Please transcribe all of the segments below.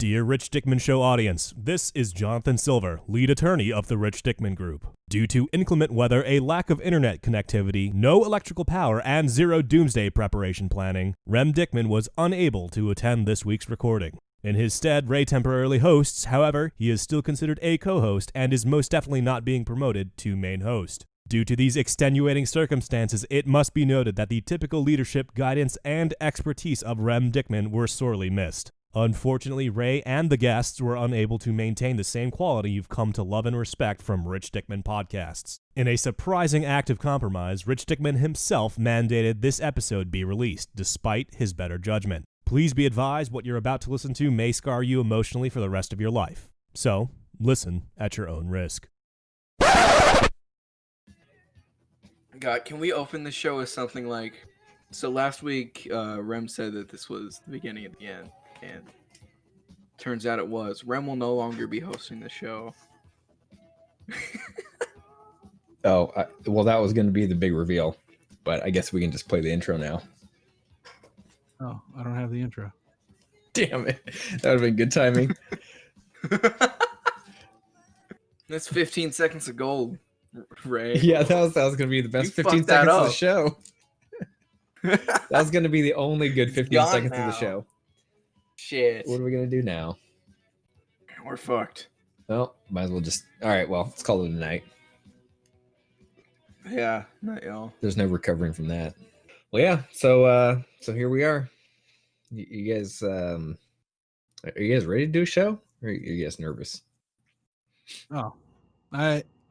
Dear Rich Dickman Show audience, this is Jonathan Silver, lead attorney of the Rich Dickman Group. Due to inclement weather, a lack of internet connectivity, no electrical power, and zero doomsday preparation planning, Rem Dickman was unable to attend this week's recording. In his stead, Ray temporarily hosts. However, he is still considered a co-host and is most definitely not being promoted to main host. Due to these extenuating circumstances, it must be noted that the typical leadership, guidance, and expertise of Rem Dickman were sorely missed. Unfortunately, Ray and the guests were unable to maintain the same quality you've come to love and respect from Rich Dickman podcasts. In a surprising act of compromise, Rich Dickman himself mandated this episode be released, despite his better judgment. Please be advised what you're about to listen to may scar you emotionally for the rest of your life. So, listen at your own risk. God, can we open the show with something like... So last week, Rem said that this was the beginning of the end. And turns out it was. Rem will no longer be hosting the show. Well, that was going to be the big reveal, but I guess we can just play the intro now. Oh, I don't have the intro. Damn it. That would have been good timing. That's 15 seconds of gold, Ray. Yeah, that was going to be the best 15 seconds of the show. That was going to be the only good 15 seconds of the show. Shit. What are we going to do now? We're fucked. Well, might as well just... All right, well, let's call it a night. Yeah, not y'all. There's no recovering from that. Well, yeah, so here we are. You guys, are you guys ready to do a show? Or are you guys nervous? Oh,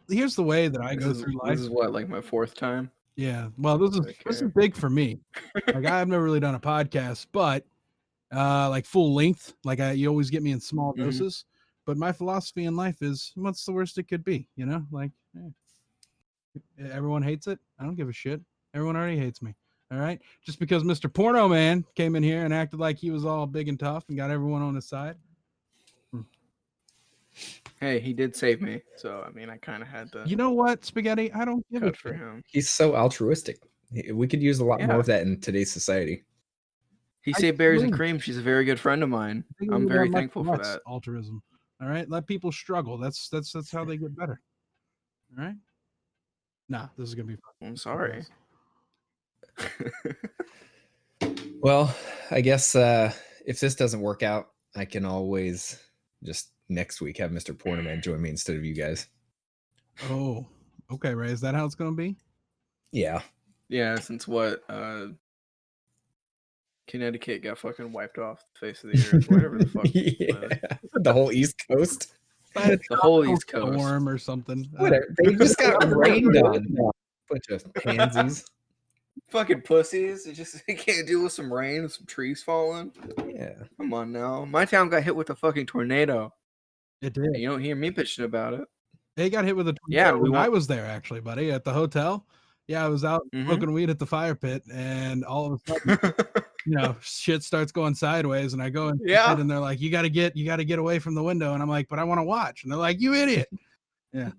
here's the way that I go through life. This is what, like my fourth time? Yeah, well, this is big for me. Like, I've never really done a podcast, but like full length, like you always get me in small doses. But my philosophy in life is, what's the worst it could be? You know, like everyone hates it. I don't give a shit. Everyone already hates me. All right, just because Mr. Porno Man came in here and acted like he was all big and tough and got everyone on his side. Hey, he did save me, so I mean, I kind of had to. You know what, Spaghetti? I don't give a shit for him. He's so altruistic. We could use a lot more of that in today's society. He saved Berries and Cream. She's a very good friend of mine. I'm very thankful for that. Altruism. All right, let people struggle. That's how they get better. All right. Nah, this is gonna be fun. I'm sorry. Well, I guess if this doesn't work out, I can always just next week have Mr. Porterman join me instead of you guys. Oh, okay, Ray. Is that how it's gonna be? Yeah. Yeah, since what Connecticut got fucking wiped off the face of the earth, whatever the fuck. Yeah. The whole East Coast. The whole East Coast. Storm or something. Whatever. They just got rained on. Bunch of pansies. Fucking pussies. They can't deal with some rain, some trees falling. Yeah. Come on now. My town got hit with a fucking tornado. It did. You don't hear me bitching about it. They got hit with a tornado. Yeah, I was there actually, buddy, at the hotel. Yeah, I was out smoking weed at the fire pit, and all of a sudden, shit starts going sideways, and I go and and they're like, "You got to get away from the window," and I'm like, "But I want to watch," and they're like, "You idiot!" Yeah.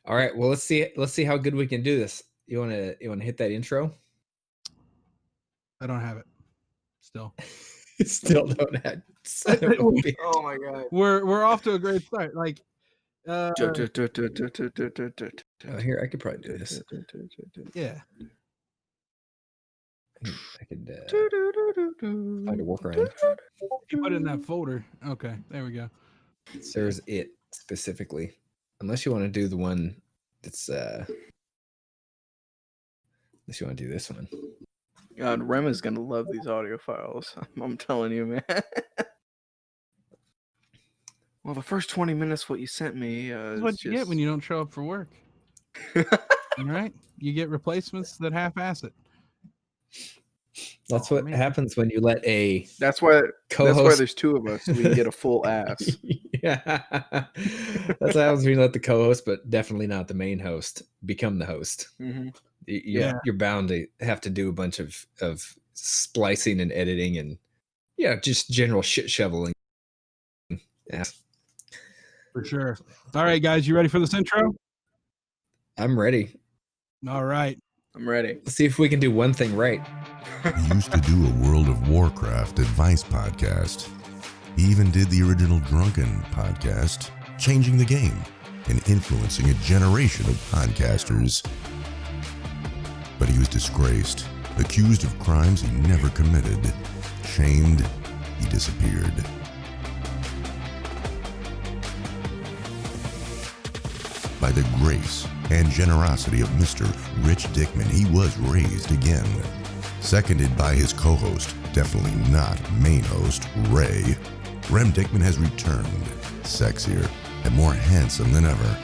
All right. Well, let's see how good we can do this. You wanna hit that intro? I don't have it. Still. Still don't have. Oh my god. We're off to a great start. Like. Here, I could probably do this. Yeah. I could find a workaround. You put it in that folder. Okay, there we go. There's it specifically. Unless you want to do the one that's unless you want to do this one. God, Rem is gonna love these audio files. I'm telling you, man. Well, the first 20 minutes, what you sent me is what you get when you don't show up for work. All right, you get replacements that half-ass it. That's what happens when you let a. That's why co-host. That's why there's two of us. So we can get a full ass. Yeah, that's what happens when you let the co-host, but definitely not the main host, become the host. Mm-hmm. You're bound to have to do a bunch of splicing and editing and just general shit shoveling. Yeah. For sure. All right, guys, you ready for this intro? I'm ready. All right. I'm ready. Let's see if we can do one thing right. He used to do a World of Warcraft advice podcast. He even did the original Drunken podcast, changing the game and influencing a generation of podcasters. But he was disgraced, accused of crimes he never committed. Shamed, he disappeared. By the grace and generosity of Mr. Rich Dickman, he was raised again. Seconded by his co-host, definitely not main host, Ray, Rem Dickman has returned, sexier and more handsome than ever.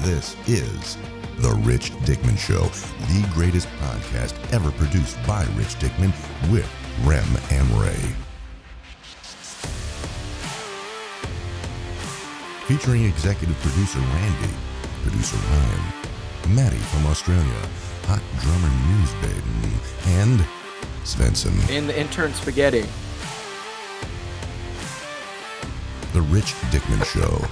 This is The Rich Dickman Show, the greatest podcast ever produced by Rich Dickman with Rem and Ray. Featuring executive producer Randy, producer Ryan, Maddie from Australia, hot drummer Newsbaden, and Svensson. And the intern Spaghetti. The Rich Dickman Show,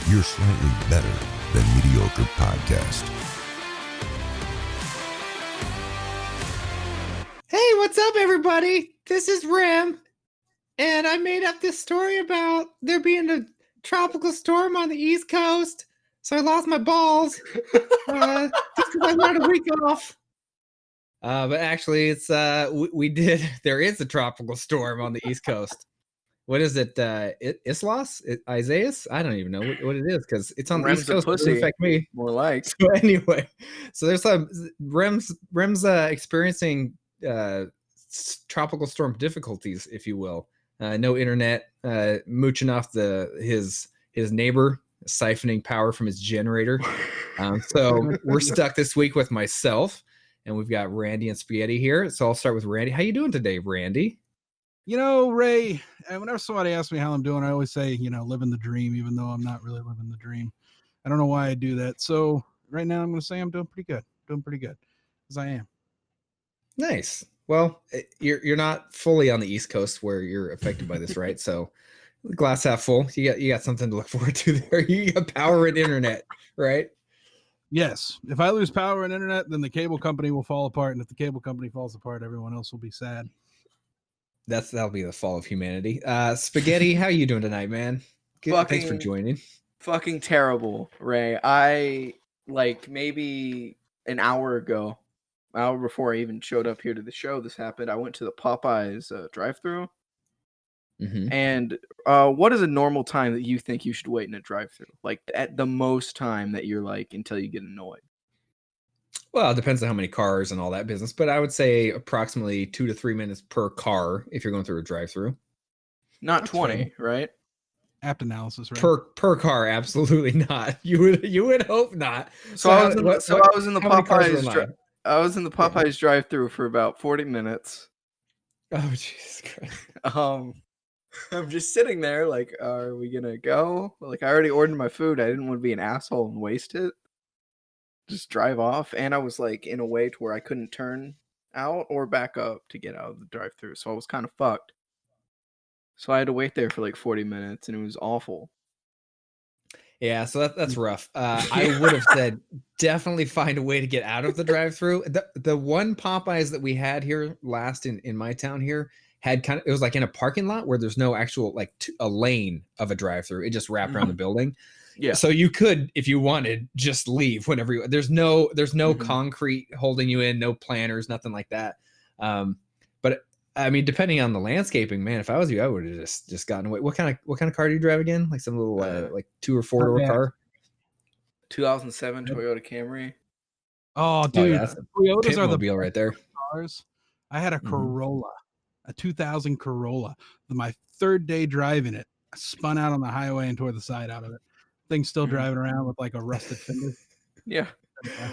your slightly better than mediocre podcast. Hey, what's up, everybody? This is Rem, and I made up this story about there being a tropical storm on the East Coast, so I lost my balls just because I had a week off. But actually, it's we did. There is a tropical storm on the East Coast. What is it? Islas? Isaias? I don't even know what it is because it's on the East Coast. It doesn't affect me. More like. So anyway, so there's some Rem's experiencing tropical storm difficulties, if you will. No internet, mooching off his neighbor, siphoning power from his generator. So we're stuck this week with myself, and we've got Randy and Spaghetti here. So I'll start with Randy. How you doing today, Randy? You know, Ray, whenever somebody asks me how I'm doing, I always say, living the dream, even though I'm not really living the dream. I don't know why I do that. So right now I'm going to say I'm doing pretty good, because I am. Nice. Well, you're not fully on the East Coast where you're affected by this, right? So glass half full. You got something to look forward to there. You got power and internet, right? Yes. If I lose power and internet, then the cable company will fall apart. And if the cable company falls apart, everyone else will be sad. That'll be the fall of humanity. Spaghetti, how you doing tonight, man? Thanks for joining. Fucking terrible, Ray. I maybe an hour before I even showed up here to the show, this happened. I went to the Popeyes drive-thru. Mm-hmm. And what is a normal time that you think you should wait in a drive-thru? Like at the most time that you're until you get annoyed. Well, it depends on how many cars and all that business, but I would say approximately 2 to 3 minutes per car if you're going through a drive-thru. Not That's 20, fair. right? Apt analysis, right? Per car, absolutely not. You would hope not. I was in the Popeyes drive-thru for about 40 minutes. Oh, Jesus Christ. I'm just sitting there are we gonna go? I already ordered my food. I didn't want to be an asshole and waste it. Just drive off. And I was in a way to where I couldn't turn out or back up to get out of the drive-thru. So I was kind of fucked. So I had to wait there for 40 minutes and it was awful. Yeah, so that's rough. I would have said definitely find a way to get out of the drive-thru. The one Popeyes that we had here last in my town here had it was in a parking lot where there's no actual a lane of a drive-thru. It just wrapped around the building. Yeah. So you could, if you wanted, just leave whenever there's no concrete holding you in, no planners, nothing like that. But I mean, depending on the landscaping, man, if I was you, I would have just gotten away. What kind of car do you drive again? Some little 2 or 4 door car? 2007 Toyota Camry. Oh, dude, yeah, Toyotas are the mobile right there. Cars. I had a Corolla, a 2000 Corolla. My third day driving it, I spun out on the highway and tore the side out of it. Thing's still driving around with a rusted fender. Yeah,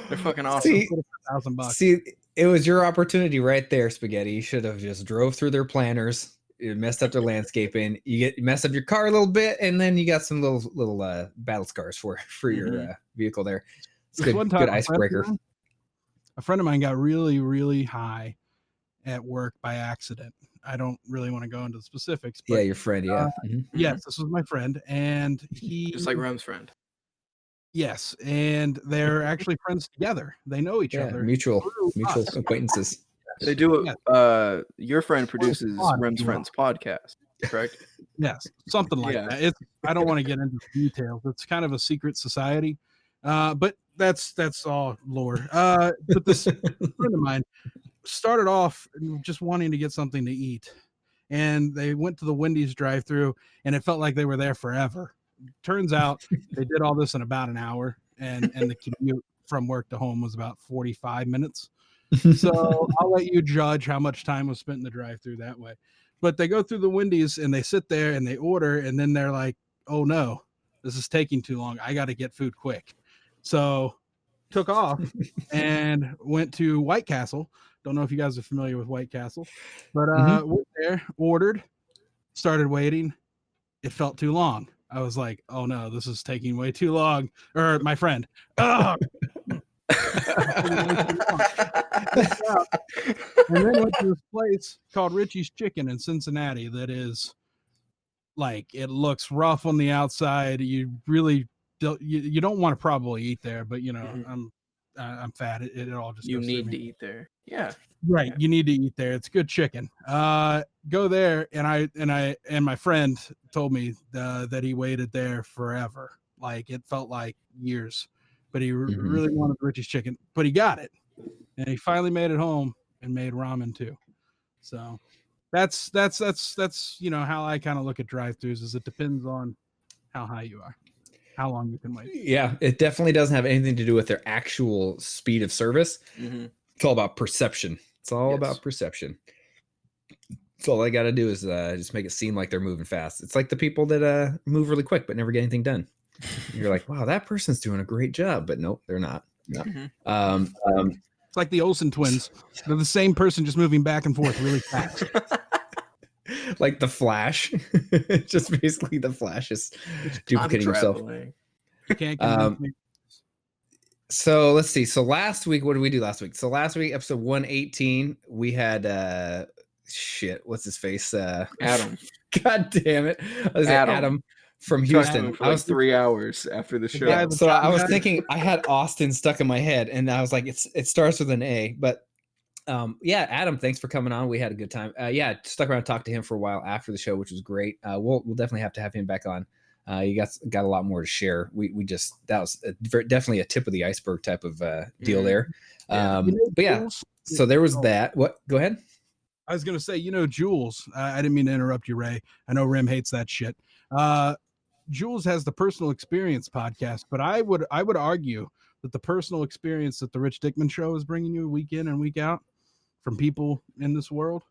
they're fucking awesome. $1,000. See, it was your opportunity right there, Spaghetti. You should have just drove through their planners. It messed up their landscaping. You messed up your car a little bit, and then you got some little battle scars for your vehicle there. It's good icebreaker. A friend of mine got really, really high at work by accident. I don't really want to go into the specifics. But, yeah, your friend. Yeah. Yes, this was my friend, and he just like Rem's friend. Yes, and they're actually friends together. They know each other. Mutual through us. acquaintances. They do it. Yeah. Your friend produces Odd, Rem's you know. Friends podcast, correct? Yes, something like Yeah. that. It's I don't want to get into the details. It's kind of a secret society, but that's all lore. But this friend of mine started off just wanting to get something to eat, and they went to the Wendy's drive-through, and it felt like they were there forever. Turns out they did all this in about an hour, and the commute from work to home was about 45 minutes. So I'll let you judge how much time was spent in the drive-through that way. But they go through the Wendy's and they sit there and they order, and then they're like, "Oh no, this is taking too long. I got to get food quick." So took off and went to White Castle. Don't know if you guys are familiar with White Castle, but went there, ordered, started waiting. It felt too long. I was like, "Oh no, this is taking way too long." Or my friend, "Oh." And then went to this place called Richie's Chicken in Cincinnati that is like, it looks rough on the outside. You really don't, you don't want to probably eat there, but you know, I'm fat. It all just You goes through need me. to eat there. Yeah. Right. You need to eat there. It's good chicken. Go there. And my friend told me that he waited there forever. Like it felt like years, but he really wanted Richie's chicken, but he got it, and he finally made it home and made ramen too. So that's you know how I kind of look at drive-thrus, is it depends on how high you are, how long you can wait. Yeah, it definitely doesn't have anything to do with their actual speed of service. It's all about perception. It's all about perception. So all I got to do is just make it seem like they're moving fast. It's like the people that move really quick but never get anything done. You're like, wow, that person's doing a great job, but nope, they're not. No. It's like the Olsen twins. They're the same person, just moving back and forth really fast. Like the Flash. Just basically the Flash is duplicating himself. You can't convince me. So let's see. So last week, what did we do last week? So last week, episode 118, we had what's his face? Adam. God damn it. Adam from Houston. For like 3 hours after the show. So I was thinking I had Austin stuck in my head, and I was like, it starts with an A. But Adam, thanks for coming on. We had a good time. Stuck around and talked to him for a while after the show, which was great. We'll definitely have to have him back on. You got a lot more to share. We just, that was definitely a tip of the iceberg type of deal there. So there was that. What? Go ahead. I was gonna say, Jules. I didn't mean to interrupt you, Ray. I know Rim hates that shit. Jules has the Personal Experience podcast, but I would argue that the personal experience that the Rich Dickman Show is bringing you week in and week out from people in this world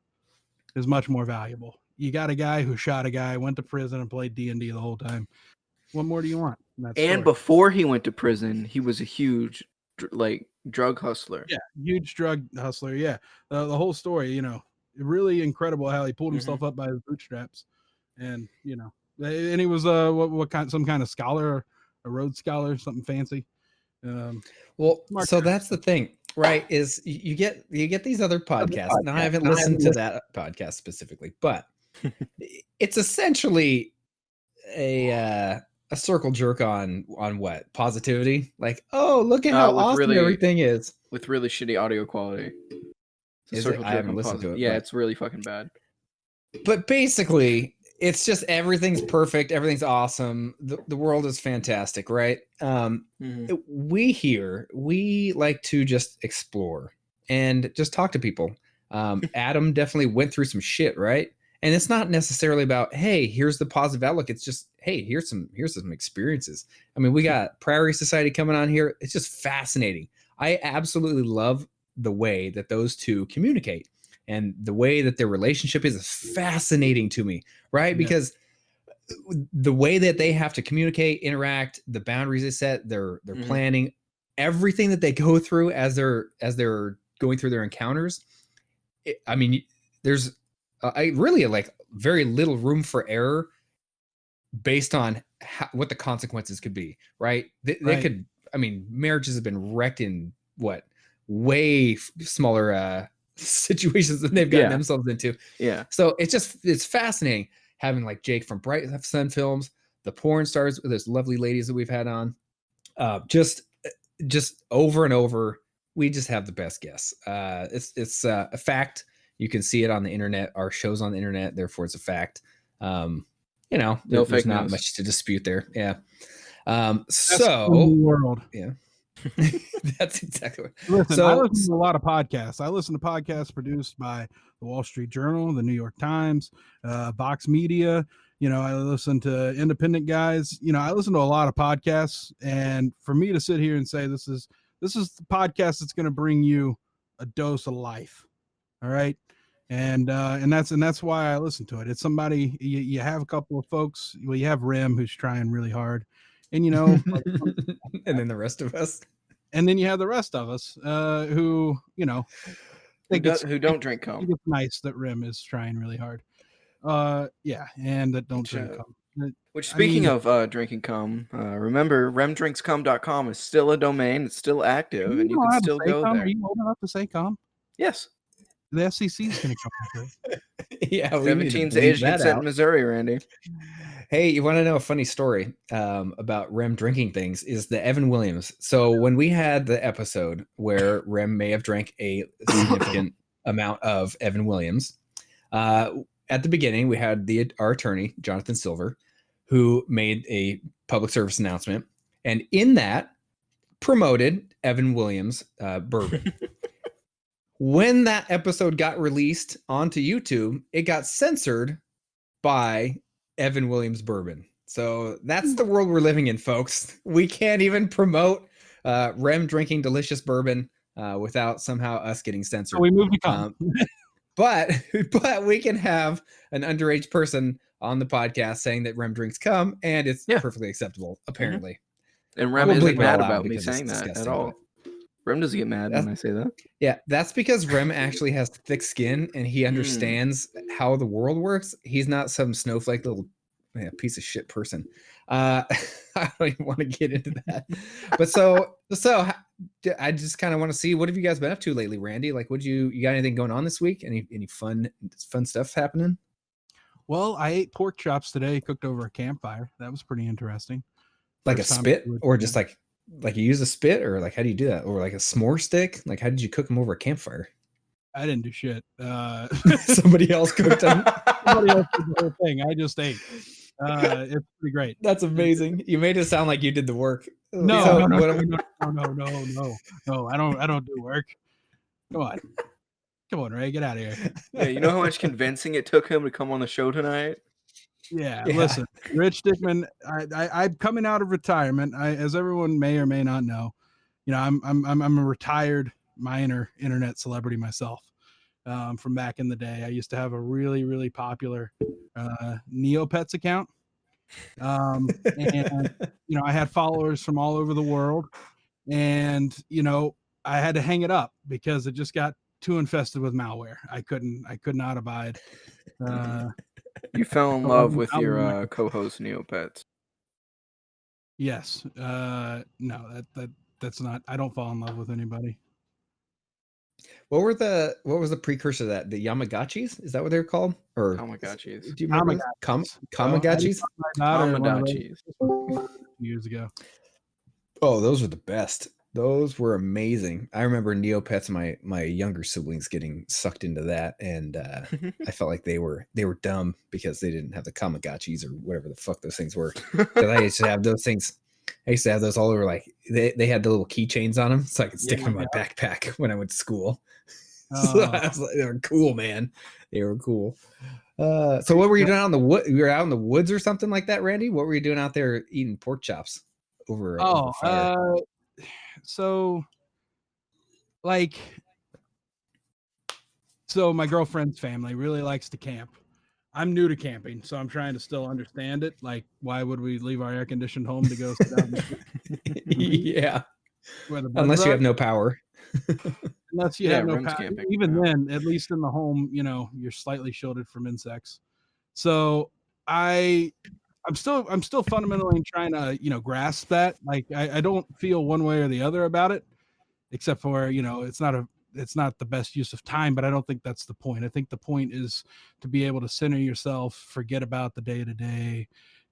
is much more valuable. You got a guy who shot a guy, went to prison, and played D&D the whole time. What more do you want? And before he went to prison, he was a huge drug hustler. Yeah, huge drug hustler. Yeah, the whole story. Really incredible how he pulled himself up by his bootstraps, and and he was what kind, some kind of scholar, a Rhodes Scholar, something fancy. So that's the thing, right? Is you get these other podcasts. Now I haven't listened to that podcast specifically, but it's essentially a circle jerk on what? Positivity. Like, oh, look at how awesome everything is with really shitty audio quality. I haven't listened to it. Yeah, it's really fucking bad. But basically, it's just everything's perfect, everything's awesome. The world is fantastic, right? We like to just explore and just talk to people. Adam definitely went through some shit, right? And it's not necessarily about, hey, here's the positive outlook. It's just, hey, here's some experiences. I mean, we got Prairie Society coming on here. It's just fascinating. I absolutely love the way that those two communicate. And the way that their relationship is fascinating to me, right? Yeah. Because the way that they have to communicate, interact, the boundaries they set, their planning, everything that they go through as they're going through their encounters. There's really like very little room for error based on what the consequences could be, right? They could. Marriages have been wrecked in way smaller situations that they've gotten themselves into. Yeah. So it's fascinating having like Jake from Bright Sun Films, the porn stars, those lovely ladies that we've had on, Just over and over, we just have the best guests. It's a fact. You can see it on the internet. Our show's on the internet, therefore it's a fact. You know, No there's fake not news. much to dispute there. Yeah. Best in the world. Yeah. That's exactly what. Listen, I listen to a lot of podcasts. I listen to podcasts produced by the Wall Street Journal, the New York Times, Vox Media. You know, I listen to independent guys. You know, I listen to a lot of podcasts, and for me to sit here and say this is the podcast that's going to bring you a dose of life. All right. And that's why I listen to it. It's somebody you have a couple of folks. Well, you have Rem who's trying really hard, and you know, and then the rest of us. And then you have the rest of us who, you know, who don't drink cum. I think it's nice that Rem is trying really hard. Yeah, and that don't drink cum. Which, speaking of drinking cum, remember, remdrinkscum.com is still a domain. It's still active, and you can still go there. Are you old enough to say cum? Yes. The FCC is going to come after it. Yeah, 17's age consent in Missouri, Randy. Hey, you want to know a funny story about Rem drinking things? Is the Evan Williams. So when we had the episode where Rem may have drank a significant amount of Evan Williams, at the beginning we had our attorney Jonathan Silver, who made a public service announcement, and in that promoted Evan Williams bourbon. When that episode got released onto YouTube, it got censored by Evan Williams bourbon. So that's the world we're living in, folks. We can't even promote Rem drinking delicious bourbon without somehow us getting censored. So we moved to cum. But we can have an underage person on the podcast saying that Rem drinks cum, and it's perfectly acceptable, apparently. And Rem isn't mad about me saying that at all. Rem doesn't get mad when I say that. Yeah, that's because Rem actually has thick skin and he understands how the world works. He's not some snowflake little piece of shit person. I don't even want to get into that. But so I just kind of want to see, what have you guys been up to lately, Randy? Like, you got anything going on this week? Any fun stuff happening? Well, I ate pork chops today, cooked over a campfire. That was pretty interesting. Like a spit, or just like you use a spit, or like how do you do that, or like a s'more stick? Like how did you cook them over a campfire? I didn't do shit. Somebody else cooked them. Somebody else did the whole thing. I just ate. It's pretty great. That's amazing. You made it sound like you did the work. No. I don't do work. Come on, Ray, get out of here. Yeah, you know how much convincing it took him to come on the show tonight? Yeah. Listen, Rich Dickman, I'm coming out of retirement. As everyone may or may not know, you know, I'm a retired minor internet celebrity myself. From back in the day, I used to have a really, really popular Neopets account, and you know, I had followers from all over the world, and you know, I had to hang it up because it just got too infested with malware. I could not abide. You fell in love with your co-host Neopets. Yes. No, that's not. I don't fall in love with anybody. What was the precursor to that? The Yamagachis? Is that what they're called? Or Tamagotchis. Do you remember Kamagachis? Tamagotchis. Years ago. Oh, those were the best. Those were amazing. I remember Neopets, my younger siblings getting sucked into that, and I felt like they were dumb because they didn't have the Kamagotchis or whatever the fuck those things were. Because I used to have those things. I used to have those all over. Like they had the little keychains on them, so I could stick them in my backpack when I went to school. So I was like, they were cool, man. They were cool. So what were you doing out in the wood? You were out in the woods or something like that, Randy? What were you doing out there eating pork chops over fire? So my girlfriend's family really likes to camp. I'm new to camping, so I'm trying to still understand it. Like, why would we leave our air-conditioned home to go sit down? Yeah. Unless you have no power. Unless you have no power. Camping. Even then, at least in the home, you know, you're slightly shielded from insects. So I'm still fundamentally trying to, you know, grasp that. Like, I don't feel one way or the other about it, except for, you know, it's not the best use of time, but I don't think that's the point. I think the point is to be able to center yourself, forget about the day to day,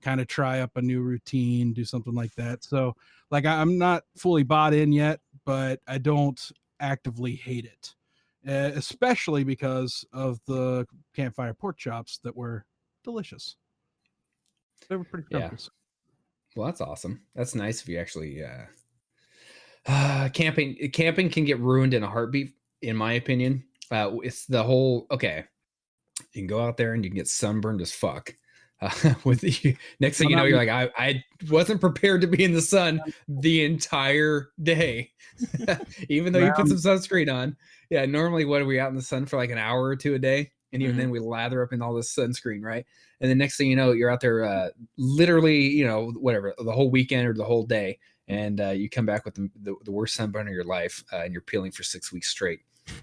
kind of try up a new routine, do something like that. So like I'm not fully bought in yet, but I don't actively hate it, especially because of the campfire pork chops that were delicious. They were pretty Yeah. delicious. Well, that's awesome. That's nice if you actually camping can get ruined in a heartbeat, in my opinion. It's the whole okay. You can go out there and you can get sunburned as fuck. With the next thing you know, you're like, I wasn't prepared to be in the sun the entire day, even though you put some sunscreen on. Yeah, normally what are we out in the sun for like an hour or two a day, and even then we lather up in all this sunscreen, right? And the next thing you know, you're out there literally, whatever, the whole weekend or the whole day, and you come back with the worst sunburn of your life, and you're peeling for 6 weeks straight.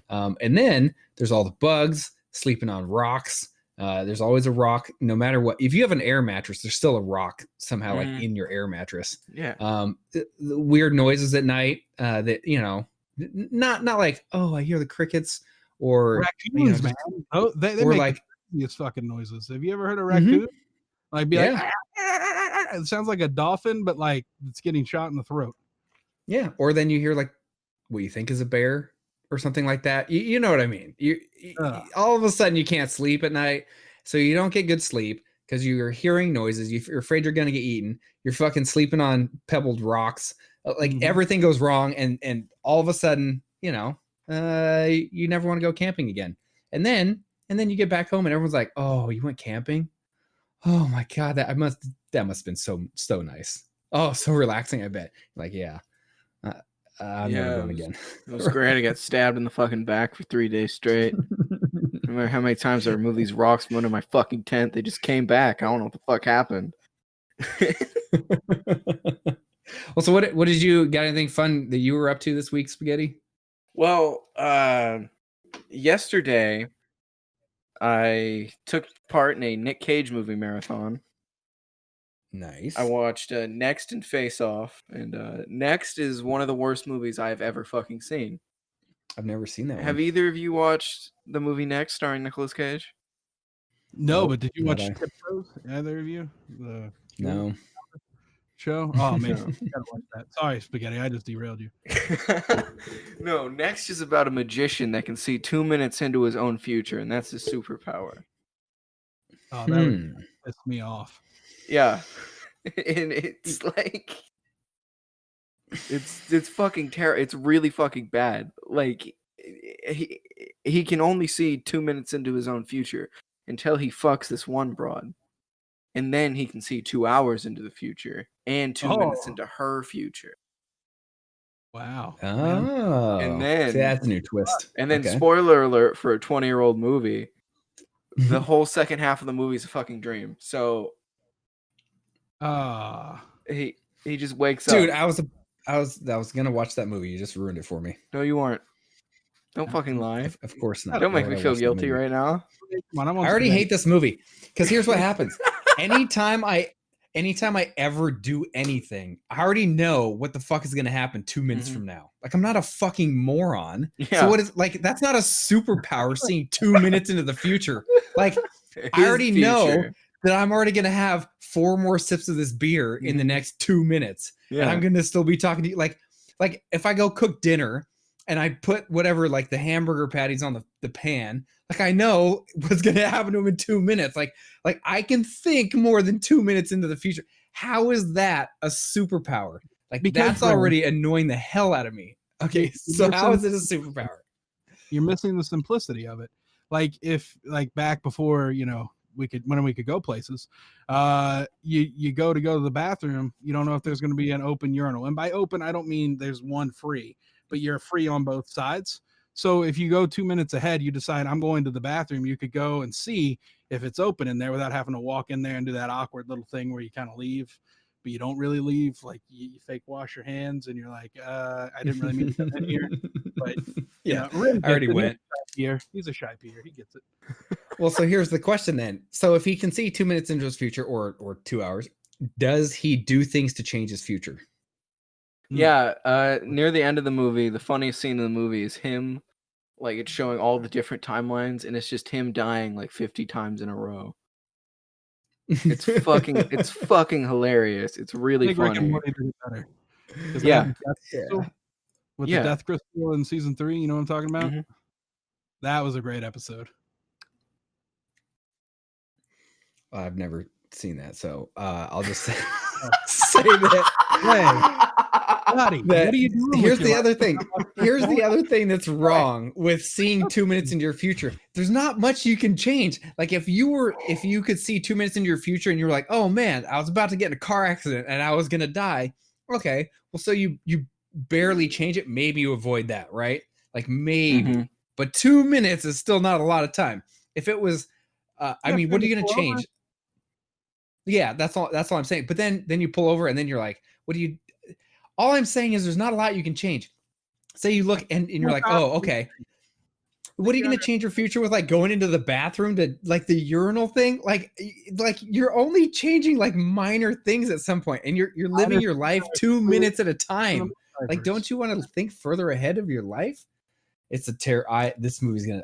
And then there's all the bugs, sleeping on rocks. There's always a rock, no matter what. If you have an air mattress, there's still a rock somehow like in your air mattress. Yeah. The weird noises at night that, not like, oh, I hear the crickets or raccoons, man. They make like these fucking noises. Have you ever heard of raccoon? Like be like, it sounds like a dolphin, but like it's getting shot in the throat. Yeah. Or then you hear like what you think is a bear or something like that. You know what I mean? You all of a sudden you can't sleep at night, so you don't get good sleep because you're hearing noises. You're afraid you're gonna get eaten. You're fucking sleeping on pebbled rocks. Like everything goes wrong, and all of a sudden, you never want to go camping again. And then you get back home and everyone's like, "Oh, you went camping? Oh my god, that must have been so nice. Oh, so relaxing. I bet." Like, yeah. I'm never going again. It was great. I got stabbed in the fucking back for 3 days straight. No matter how many times I removed these rocks from under my fucking tent, they just came back. I don't know what the fuck happened. Well, so what did you got anything fun that you were up to this week, Spaghetti? Well, yesterday I took part in a Nick Cage movie marathon. Nice. I watched Next and Face Off, and Next is one of the worst movies I've ever fucking seen. I've never seen that one. Have either of you watched the movie Next starring Nicolas Cage? No, but did you watch Tiptoes? Either of you? No. Show? Oh man, you gotta watch that. Sorry, Spaghetti, I just derailed you. No, Next is about a magician that can see 2 minutes into his own future, and that's his superpower. Oh, that would piss me off. Yeah. And it's like it's fucking terrible. It's really fucking bad. Like he can only see 2 minutes into his own future until he fucks this one broad. And then he can see 2 hours into the future and 2 minutes into her future. Wow. Oh. And then see, that's a new twist. And then spoiler alert for a 20-year-old movie, the whole second half of the movie is a fucking dream. So he just wakes up. Dude, I was gonna watch that movie. You just ruined it for me. No, you weren't. Don't fucking lie. Of course not. Don't make me feel guilty right now. I already hate this movie because here's what happens. Anytime I ever do anything, I already know what the fuck is gonna happen 2 minutes from now. Like, I'm not a fucking moron. Yeah. So what is like? That's not a superpower. Seeing 2 minutes into the future. Like, I already know that I'm already going to have 4 more sips of this beer in the next 2 minutes. Yeah. And I'm going to still be talking to you. Like if I go cook dinner and I put whatever, like the hamburger patties on the pan, like I know what's going to happen to them in 2 minutes. Like I can think more than 2 minutes into the future. How is that a superpower? Like, because that's already annoying the hell out of me. Okay. So how is it a superpower? You're missing the simplicity of it. Like if back before, when we could go places, you go to the bathroom, you don't know if there's going to be an open urinal. And by open, I don't mean there's one free, but you're free on both sides. So if you go 2 minutes ahead, you decide I'm going to the bathroom, you could go and see if it's open in there without having to walk in there and do that awkward little thing where you kind of leave, but you don't really leave. Like you fake wash your hands and you're like, I didn't really mean to come in here. But yeah, I already went. He's a shy peer. He gets it. Well, so here's the question then. So if he can see 2 minutes into his future or 2 hours, does he do things to change his future? Yeah. Near the end of the movie, the funniest scene in the movie is him, like it's showing all the different timelines, and it's just him dying like 50 times in a row. It's fucking hilarious. It's I really think Rick and funny. Morty did it better. 'Cause they Yeah. had the death crystal with Yeah. the death crystal in season 3. You know what I'm talking about? Mhm. That was a great episode. I've never seen that, so I'll just say that. Buddy, That- what are you doing? Here's with the your other life? thing. Here's the other thing that's wrong with seeing 2 minutes into your future. There's not much you can change. Like if you could see 2 minutes into your future and you were like, oh man, I was about to get in a car accident and I was gonna die. Okay, well, so you barely change it. Maybe you avoid that, right? Like maybe, Mhm. but 2 minutes is still not a lot of time. If it was, I mean, what are you gonna pull over. change? Yeah, that's all I'm saying. But then you pull over and then you're like, what do you? All I'm saying is there's not a lot you can change. Say you look and you're like, oh, okay. What are you going to change your future with? Like going into the bathroom to like the urinal thing? Like you're only changing like minor things at some point, and you're living your life 2 minutes at a time. Like, don't you want to think further ahead of your life? It's a this movie's gonna.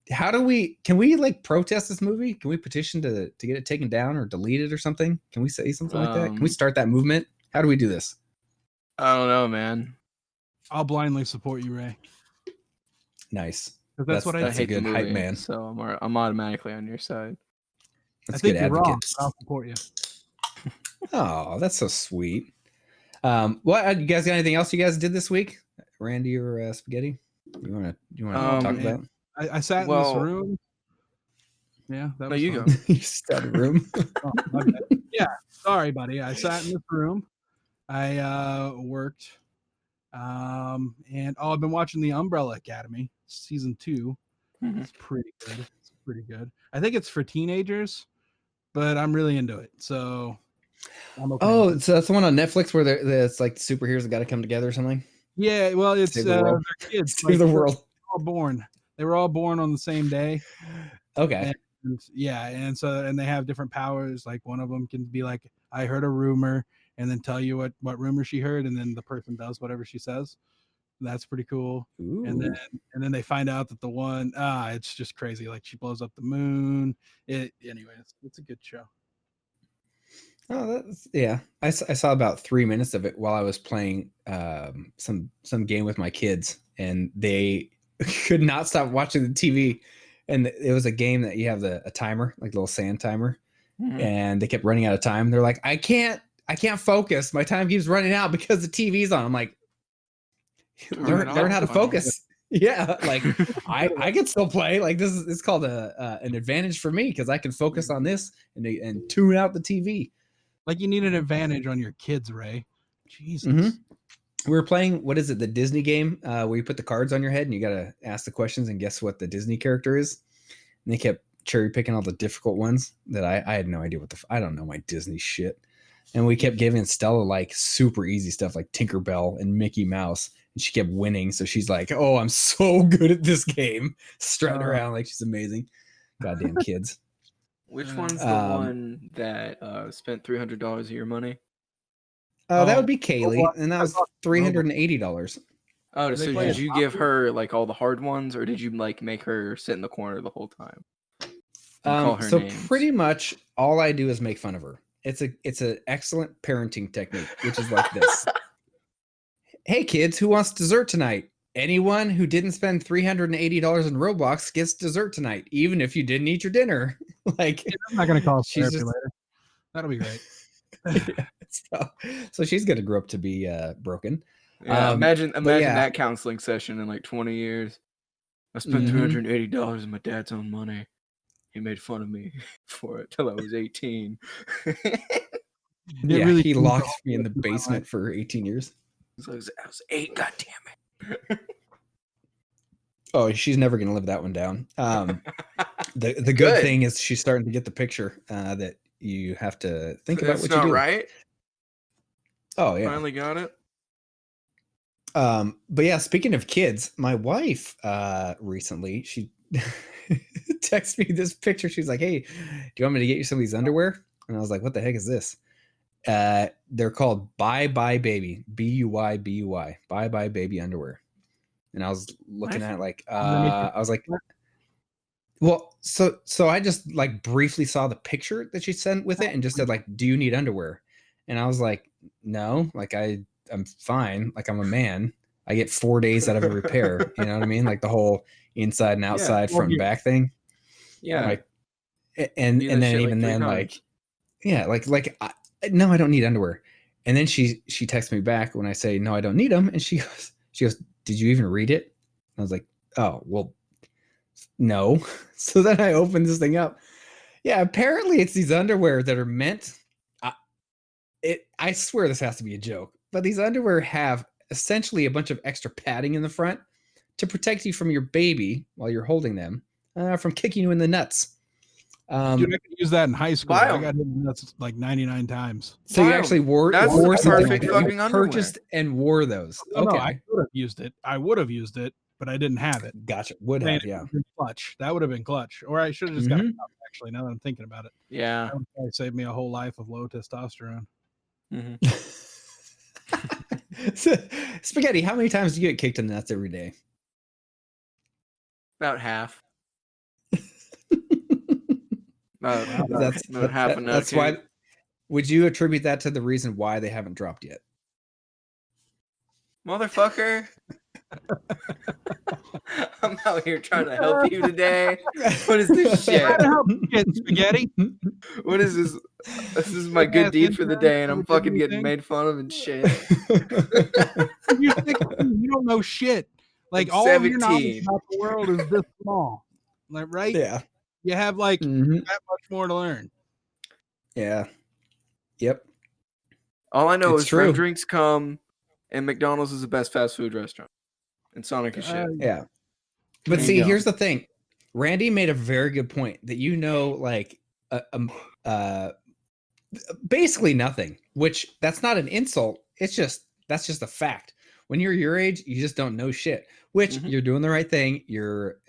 Can we like protest this movie? Can we petition to get it taken down or delete it or something? Can we say something like that? Can we start that movement? How do we do this? I don't know, man. I'll blindly support you, Ray. Nice. Because that's what I That's do. a good hype man. So I'm automatically on your side. That's I think good you're wrong. advocate. But I'll support you. Oh, that's so sweet. What you guys got? Anything else you guys did this week? Randy or Spaghetti? You want to talk man. about? I sat in this room. Yeah, that No, was you fun. go. You sat in a room. Oh, my bad. Yeah, sorry, buddy. I sat in this room. I worked. And I've been watching The Umbrella Academy season 2. Mhm. It's pretty good. It's pretty good. I think it's for teenagers, but I'm really into it. So I'm okay. Oh, so that's the one on Netflix where it's like superheroes that got to come together or something. Yeah, well, it's Save the world. they're kids. Save the world. They were all born on the same day. Okay. And yeah, and they have different powers. Like one of them can be like, I heard a rumor, and then tell you what rumor she heard, and then the person does whatever she says. That's pretty cool. Ooh. And then they find out that the one it's just crazy. Like she blows up the moon. It's a good show. Oh, yeah. I saw about 3 minutes of it while I was playing some game with my kids, and they could not stop watching the TV. And it was a game that you have a timer, like a little sand timer, and they kept running out of time. They're like, I can't focus. My time keeps running out because the TV's on. I'm like, learn how to focus. Yeah, like I can still play. Like it's called an advantage for me because I can focus on this and tune out the TV. Like you need an advantage on your kids, Ray. Jesus. Mm-hmm. We were playing, what is it, the Disney game where you put the cards on your head and you got to ask the questions and guess what the Disney character is. And they kept cherry picking all the difficult ones that I had no idea I don't know my Disney shit. And we kept giving Stella like super easy stuff like Tinkerbell and Mickey Mouse. And she kept winning. So she's like, oh, I'm so good at this game. Strutting around like she's amazing. Goddamn kids. Which one's the one that spent $300 of your money? That would be Kaylee, and that was $380. Oh, so did you give her like all the hard ones, or did you like make her sit in the corner the whole time? Call her So names? pretty much all I do is make fun of her. It's an excellent parenting technique, which is like this. Hey kids, who wants dessert tonight? Anyone who didn't spend $380 in Roblox gets dessert tonight, even if you didn't eat your dinner. Like I'm not gonna call she's therapy later. That'll be great. Yeah, so she's gonna grow up to be broken. Yeah, imagine that counseling session in like 20 years. I spent $380 of my dad's own money. He made fun of me for it till I was 18. Yeah, he locked me in the basement for 18 years. So I was 8, god damn it. Oh, she's never gonna live that one down. The good thing is she's starting to get the picture that you have to think about what you do. Right? Oh yeah. Finally got it. But yeah, speaking of kids, my wife recently she texted me this picture. She's like, "Hey, do you want me to get you some of these underwear?" And I was like, "What the heck is this?" They're called Bye Bye Baby, BUY BUY, Bye Bye Baby underwear. And I was looking at it like, I was like, Well, so I just like briefly saw the picture that she sent with it and just said like, "Do you need underwear?" And I was like, "No, like I'm fine. Like I'm a man. I get 4 days out of every pair. You know what I mean? Like the whole inside and outside, front and back thing. Yeah. Like, and Do then that shit, like, even 3 then, times. like, yeah, no, I don't need underwear. And then she texts me back when I say no, I don't need them, and she goes, "Did you even read it?" I was like, "Oh, well, no." So then I opened this thing up. Yeah, apparently it's these underwear that are meant. I swear this has to be a joke, but these underwear have essentially a bunch of extra padding in the front to protect you from your baby while you're holding them from kicking you in the nuts. Dude, I could use that in high school. Buy I 'em. got hit in the nuts like 99 times. So you Buy 'em. actually wore That's wore the something perfect like that. You fucking underwear. purchased and wore those. No, Okay, I would have used it. I would have used it, but I didn't have it. gotcha. Would Man, have, it yeah. would've been clutch. That would have been clutch. Or I should have just got a Mhm. cup, actually, now that I'm thinking about it. Yeah. That would probably save me a whole life of low testosterone. Mhm. So, Spaghetti, how many times do you get kicked in the nuts every day? About half. That's about half a nut. that's why. Would you attribute that to the reason why they haven't dropped yet? Motherfucker. I'm out here trying to help you today. What is this shit? Trying to help you get spaghetti. What is this? This is my good deed for the day, and I'm fucking getting made fun of and shit. You're 16, you don't know shit. Like I'm all of your knowledge 17. about the world is this small. Like, right? Yeah. You have like Mhm. that much more to learn. Yeah. Yep. All I know It's is true. Rem drinks come, and McDonald's is the best fast food restaurant. And Sonic is shit. Yeah. But There see, you go. here's the thing. Randy made a very good point that like basically nothing, which that's not an insult. That's just a fact. When you're your age, you just don't know shit, which Mhm. you're doing the right thing. You're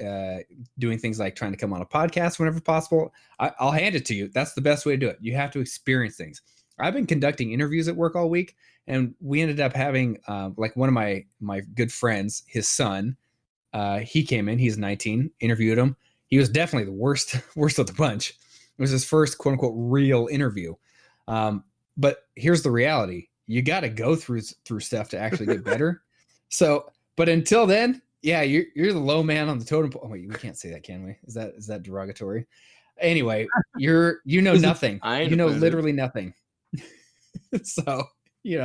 doing things like trying to come on a podcast whenever possible. I'll hand it to you. That's the best way to do it. You have to experience things. I've been conducting interviews at work all week, and we ended up having like one of my good friends, his son, he came in, he's 19, interviewed him. He was definitely the worst of the bunch. It was his first quote unquote real interview. But here's the reality. You got to go through stuff to actually get better. So, but until then, yeah, you're the low man on the totem pole. Oh, wait, we can't say that, can we? Is that derogatory? Anyway, you know nothing. I ain't You know offended. literally nothing. So, you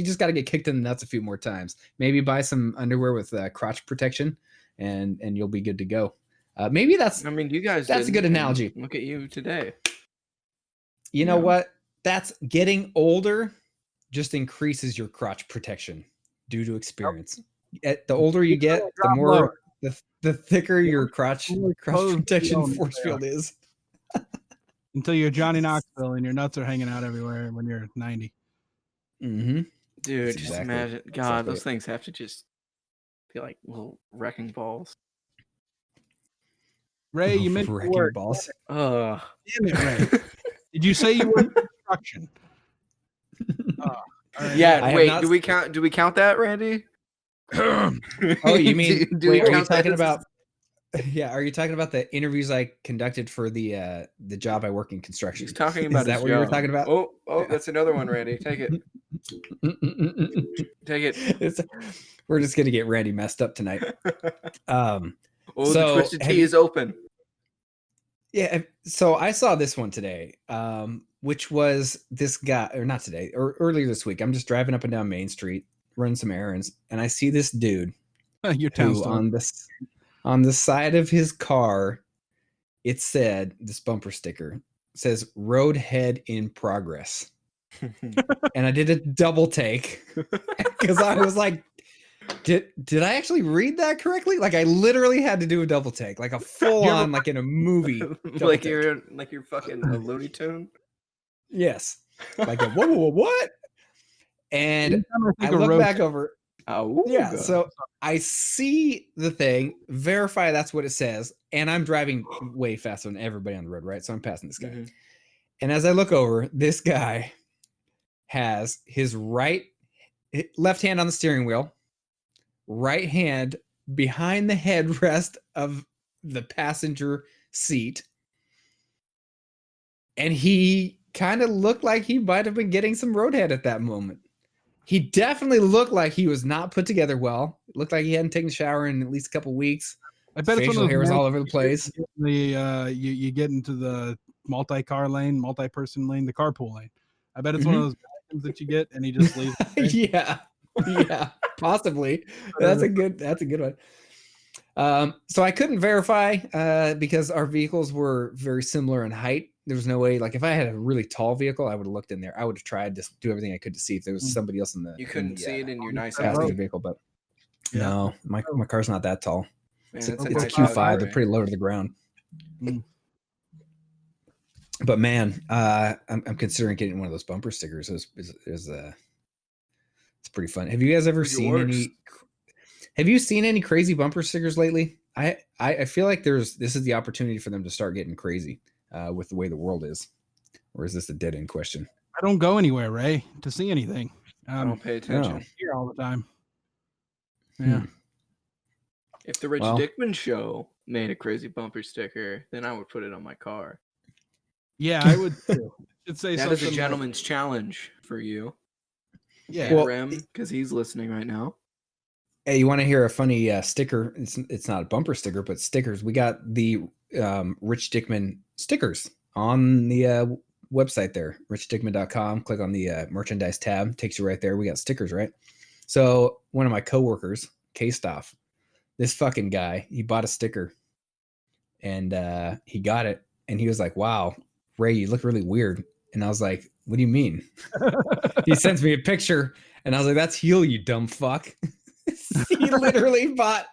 just got to get kicked in the nuts a few more times. Maybe buy some underwear with crotch protection, and you'll be good to go. Maybe that's I mean, you guys. That's a good didn't, and analogy. Look at you today. you know Yeah. what? That's getting older just increases your crotch protection due to experience. The older you get, the Drop more lower. the thicker your crotch Close protection zone force there. field is. Until you're Johnny Knoxville and your nuts are hanging out everywhere when you're 90. Mm-hmm. Dude, That's just exactly- imagine. God, exactly those it. things have to just be like little wrecking balls. Ray, you mentioned the Wrecking word. balls. Ugh. Damn it, Ray. Did you say you were in construction? All right. Yeah. I have Wait. not Do we count? Do we count that, Randy? Oh, you mean? Do Wait, we are you count that talking as- about? Yeah, are you talking about the interviews I conducted for the job I work in construction? She's talking about. Is that his what you were job. talking about? Oh, Yeah. that's another one, Randy. Take it. Take it. We're just gonna get Randy messed up tonight. Oh, So, the twisted have tea you- is open. Yeah, so I saw this one today, which was this guy, or not today, or earlier this week. I'm just driving up and down Main Street, running some errands, and I see this dude Your town who store. on the side of his car, it said, this bumper sticker says "Roadhead in progress," and I did a double take because I was like, did I actually read that correctly? Like I literally had to do a double take, like a full on, like in a movie. double like take. you're fucking a Looney Tune. Yes, like a whoa, what? And Anytime I I think of look road back over. Oh, Yeah, God. so I see the thing, verify that's what it says, and I'm driving way faster than everybody on the road, right? So I'm passing this guy. Mhm. And as I look over, this guy has his left hand on the steering wheel, right hand behind the headrest of the passenger seat. And he kind of looked like he might have been getting some roadhead at that moment. He definitely looked like he was not put together well. It looked like he hadn't taken a shower in at least a couple weeks. I bet facial hair was all over the place. You get into the multi-car lane, multi-person lane, the carpool lane. I bet it's one of those items that you get, and he just leaves. Yeah, possibly. That's a good one. So I couldn't verify because our vehicles were very similar in height. There was no way, like if I had a really tall vehicle, I would have looked in there. I would have tried to do everything I could to see if there was somebody else in the. You couldn't see it in your nice passenger house. vehicle, but no, my car's not that tall. Man, It's it's a nice Q5. house, They're pretty low to the ground. But man, I'm considering getting one of those bumper stickers. It's pretty fun. Have you guys ever seen any? Have you seen any crazy bumper stickers lately? I feel like this is the opportunity for them to start getting crazy with the way the world is. Or is this a dead end question? I don't go anywhere, Ray, to see anything. I don't pay attention. I'm here all the time. Yeah. If the Rich Dickman Show made a crazy bumper sticker, then I would put it on my car. Yeah, I would too. Should say that something is a gentleman's challenge for you. Yeah, and Rem, because he's listening right now. Hey, you want to hear a funny sticker? It's not a bumper sticker, but stickers. We got the Rich Dickman stickers on the website there, richdickman.com. Click on the merchandise tab, takes you right there. We got stickers, right? So one of my coworkers, K-Stoff, this fucking guy, he bought a sticker and he got it. And he was like, wow, Ray, you look really weird. And I was like, what do you mean? He sends me a picture and I was like, that's Huell, you dumb fuck. He literally bought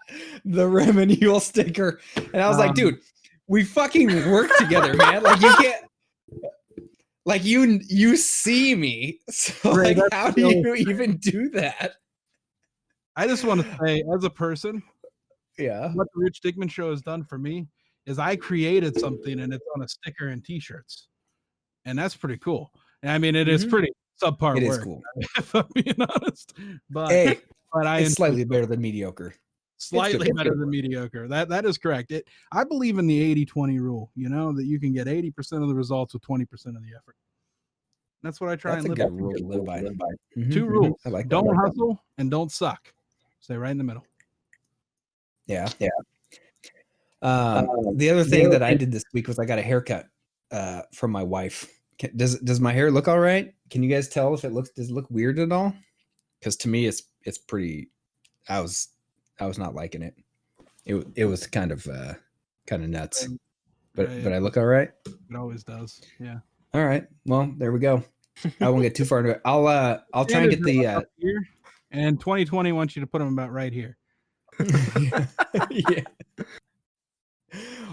the Rem and Huell sticker. And I was like, dude, we fucking work together, man. Like you can't, like you see me. So Ray, like, how do you even do that? I just want to say, as a person, yeah, what the Rich Dickman Show has done for me is I created something and it's on a sticker and t-shirts. And that's pretty cool. And I mean, it is pretty subpar it work. is cool. If I'm being honest. But, hey, but it's slightly better than mediocre. Slightly better than mediocre. That is correct. I believe in the 80-20 rule, that you can get 80% of the results with 20% of the effort. That's what I try and live by. That's a good rule to live by. Two rules. I like that. Don't hustle and don't suck. Stay right in the middle. Yeah. The other thing that I did this week was I got a haircut from my wife. Does my hair look all right? Can you guys tell if does it look weird at all? Because to me, it's pretty. I was not liking it. It was kind of nuts. But I look all right. It always does. Yeah. All right. Well, there we go. I won't get too far into it. I'll try and get the here, and 2020 wants you to put them about right here. Yeah.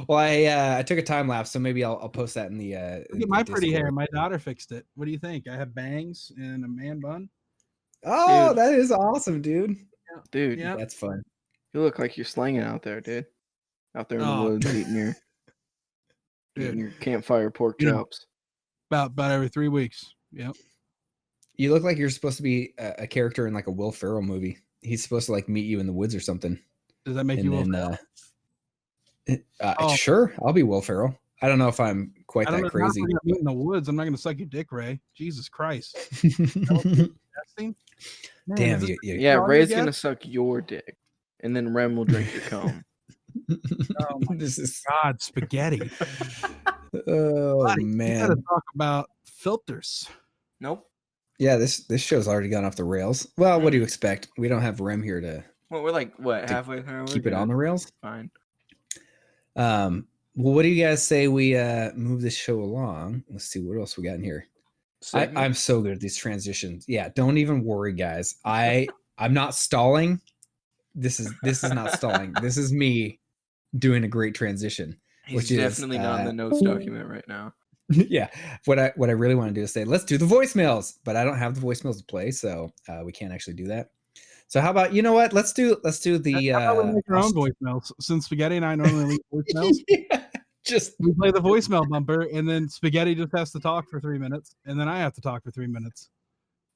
Well, I took a time lapse, so maybe I'll post that in the. Look at my pretty hair. My daughter fixed it. What do you think? I have bangs and a man bun. Oh, dude. That is awesome, dude. Dude, yeah, that's fun. You look like you're slanging out there, dude. Out there in the woods, eating your campfire pork chops. About every 3 weeks. Yep. You look like you're supposed to be a character in like a Will Ferrell movie. He's supposed to like meet you in the woods or something. Does that make you Will Ferrell? Sure, I'll be Will Ferrell. I don't know if I'm quite that crazy. I'm meet in the woods. I'm not going to suck your dick, Ray. Jesus Christ. Damn. Yeah, Ray's going to suck your dick, and then Rem will drink your cum. This is God, spaghetti. Oh, Buddy, man. You got to talk about filters. Nope. Yeah, this show's already gone off the rails. Well, what do you expect? We don't have Rem here to. Well, we're like halfway through. Keep it on the rails. Fine. Well, what do you guys say we move this show along? Let's see what else we got in here. I'm so good at these transitions. Yeah, don't even worry, guys. I'm not stalling. This is not stalling. This is me doing a great transition. He's definitely not in the notes document right now. Yeah. What I really want to do is say, let's do the voicemails, but I don't have the voicemails to play, so we can't actually do that. So how about, you know what? Let's do the how about we make our own voicemails. Since Spaghetti and I normally leave voicemails. Yeah, just we play the voicemail bumper, and then Spaghetti just has to talk for 3 minutes, and then I have to talk for 3 minutes.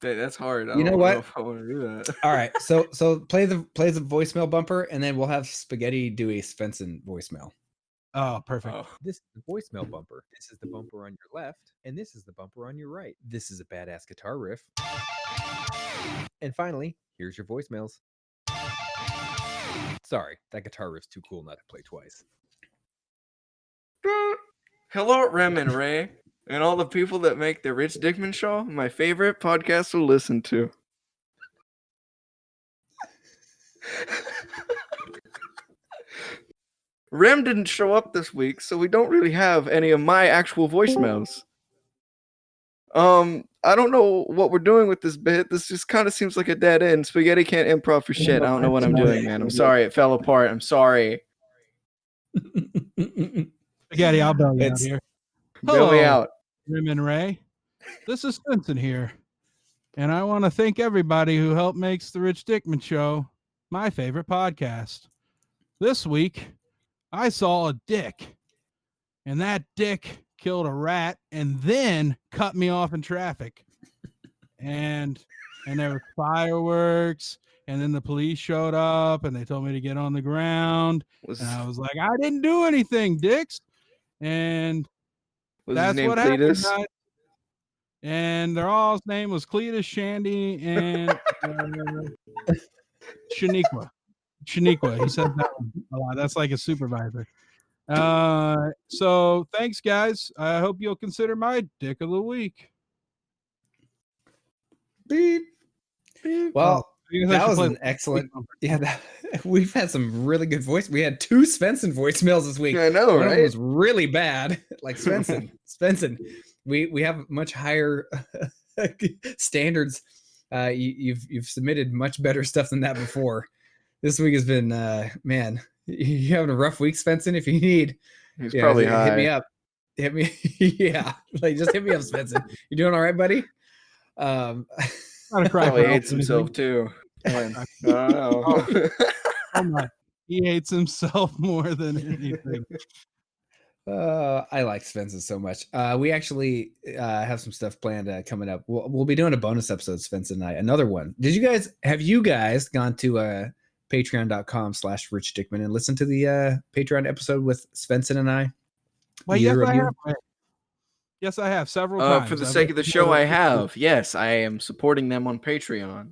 That's hard. You know what? Know if I want to do that. All right. So play the voicemail bumper, and then we'll have Spaghetti do a Svensson voicemail. Oh, perfect. Oh. This is the voicemail bumper. This is the bumper on your left, and this is the bumper on your right. This is a badass guitar riff. And finally, here's your voicemails. Sorry, that guitar riff's too cool not to play twice. Hello, Rem and Ray, and all the people that make the Rich Dickman Show my favorite podcast to listen to. Rem didn't show up this week, so we don't really have any of my actual voicemails. I don't know what we're doing with this bit. This just kind of seems like a dead end. Spaghetti can't improv for shit. I don't know what I'm doing, man. I'm sorry. It fell apart. I'm sorry. Spaghetti, I'll bail you out here. Bail me out. Rim and Ray. This is Spencer here. And I want to thank everybody who helped makes the Rich Dickman Show my favorite podcast. This week, I saw a dick. And that dick killed a rat and then cut me off in traffic. And there were fireworks. And then the police showed up and they told me to get on the ground. And I was like, I didn't do anything, dicks. And that's what happened, guys. And their all's name was Cletus, Shandy, and Shaniqua. Shaniqua. He said that one a lot. That's like a supervisor. So thanks, guys. I hope you'll consider my dick of the week. Beep. Beep. Well, that was an excellent. Yeah, we've had some really good voice. We had 2 Svensson voicemails this week. I know, One right? of them was really bad. Like Svensson. We have much higher standards. You've submitted much better stuff than that before. This week has been man. You having a rough week, Svensson? If you need, he's probably high. Hit me up. Hit me, yeah. Like just hit me up, Svensson. You doing all right, buddy? Probably hates himself too. Man, I don't know. Oh my, he hates himself more than anything. I like Svensson so much. We actually have some stuff planned coming up. We'll be doing a bonus episode, Svensson and I. Another one. Have you guys gone to patreon.com/Rich Dickman and listened to the Patreon episode with Svensson and I? Well, yes, I have. Yes, I have several times. For the sake of the show, I have. Yes, I am supporting them on Patreon.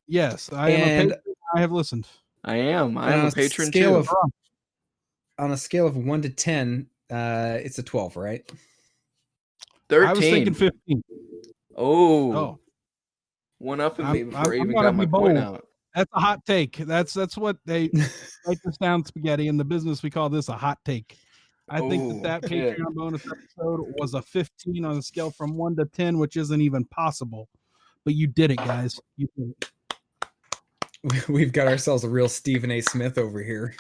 Yes, I am. I have listened. I am. I am a patron too. On a scale of 1 to 10, it's a 12, right? 13. I was thinking 15. Oh. One up in me before I even got my point out. That's a hot take. That's what they write this down, Spaghetti. In the business, we call this a hot take. I think that Patreon bonus episode was a 15 on a scale from 1 to 10, which isn't even possible. But you did it, guys. You did it. We've got ourselves a real Stephen A. Smith over here.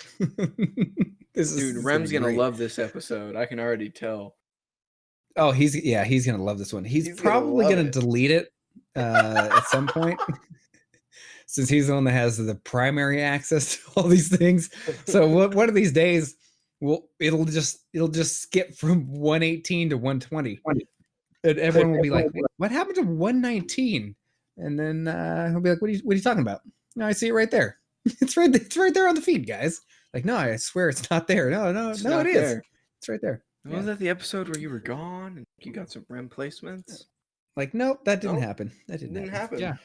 Dude, Rem's gonna love this episode. I can already tell. Oh, he's gonna love this one. He's probably gonna delete it at some point. Since he's the one that has the primary access to all these things. So one of these days, it'll just skip from 118 to 120. And everyone will be like, what happened to 119? And then he'll be like, what are you talking about? No, I see it right there. It's right there on the feed, guys. Like, no, I swear it's not there. No, it is. It's right there. Was that the episode where you were gone and you got some Rem placements? Like, nope, that didn't happen. That didn't happen. Yeah.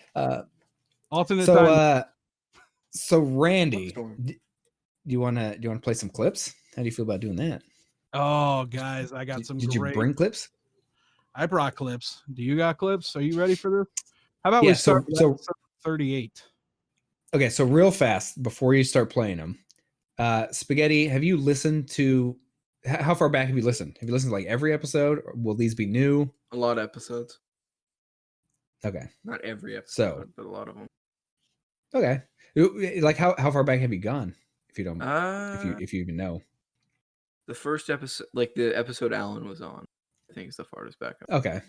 Alternate time. So Randy, do you want to play some clips? How do you feel about doing that? Oh, guys, I got some. Did you bring clips? I brought clips. Do you got clips? Are you ready for this? How about we start with 38? Okay, so real fast before you start playing them, Spaghetti, have you listened to? How far back have you listened? Have you listened to like every episode? Or will these be new? A lot of episodes. Okay. Not every episode, but a lot of them. Okay. Like how far back have you gone? If you don't, if you even know. The first episode, like the episode Alan was on, I think is the farthest back. Okay.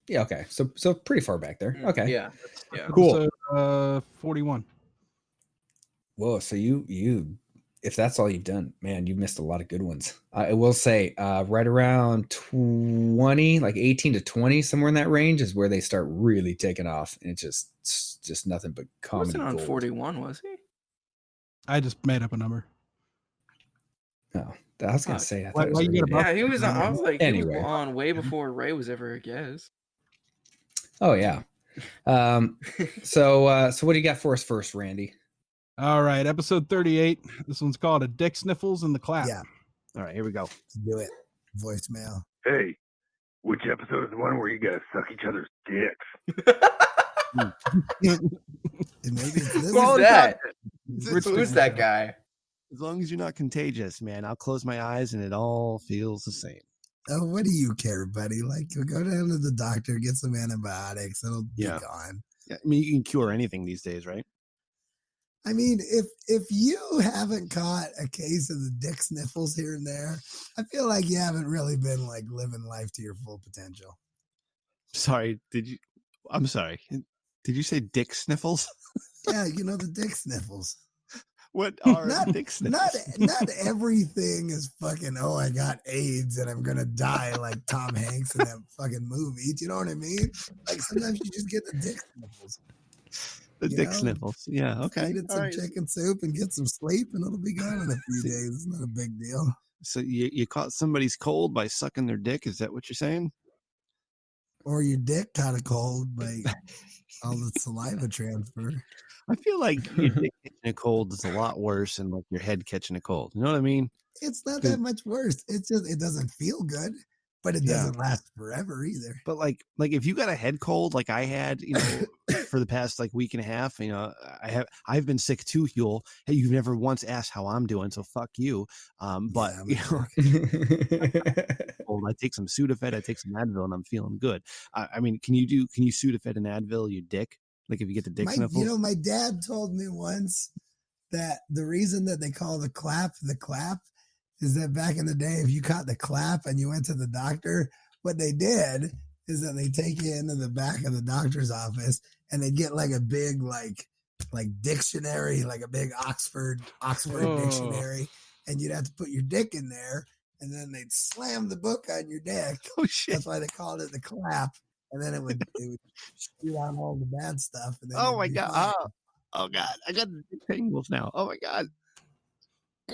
Yeah. Okay. So pretty far back there. Okay. Yeah. Cool. 41. Whoa. So you, if that's all you've done, man, you missed a lot of good ones. I will say, right around 20, like 18 to 20, somewhere in that range is where they start really taking off, and it's just nothing but comedy. He wasn't on 41, was he? I just made up a number. Oh, I was gonna Fuck. say. I Why- thought it why was you get a related. buff? Yeah, he was. I was like, he Anyway. was on way before Ray was ever a guest. Oh yeah. So what do you got for us first, Randy? All right, episode 38. This one's called A Dick Sniffles in the Clap. Yeah. All right, here we go. Let's do it. Voicemail. Hey, which episode is the one where you guys suck each other's dicks? And maybe it's this Who's one. that? It's Who's that guy? As long as you're not contagious, man, I'll close my eyes and it all feels the same. Oh, what do you care, buddy? Like, you go down to the doctor, get some antibiotics, it'll be Yeah. gone. Yeah, I mean, you can cure anything these days, right? I mean, if you haven't caught a case of the dick sniffles here and there, I feel like you haven't really been like living life to your full potential. Sorry, I'm sorry. Did you say dick sniffles? Yeah, you know the dick sniffles. What are Not- dick sniffles? Not everything is fucking, oh, I got AIDS and I'm gonna die like Tom Hanks in that fucking movie. Do you know what I mean? Like sometimes you just get the dick sniffles. The you dick know? sniffles. Yeah, okay. Eat it All some right. chicken soup and get some sleep and it'll be gone in a few days. It's not a big deal. So you caught somebody's cold by sucking their dick? Is that what you're saying? Or your dick caught a cold by all the saliva transfer. I feel like your dick catching a cold is a lot worse than like your head catching a cold. You know what I mean? It's not that much worse. It's just it doesn't feel good, but it Yeah. doesn't last forever either. But like if you got a head cold like I had, for the past like week and a half, I've been sick too, Huell. Hey, you've never once asked how I'm doing, so fuck you. But Yeah, I'm cold, I take some Sudafed, I take some Advil, and I'm feeling good. I mean, can you Sudafed and Advil your dick? Like if you get the dick sniffles? my dad told me once that the reason that they call the clap is that back in the day, if you caught the clap and you went to the doctor, what they did is that they take you into the back of the doctor's office and they get like a big like dictionary, like a big Oxford dictionary, and you'd have to put your dick in there, and then they'd slam the book on your dick. Oh shit! That's why they called it the clap. And then it would shoot out all the bad stuff. And then Oh it'd my be god! fine. Oh god! I got the dick tingles now. Oh my god!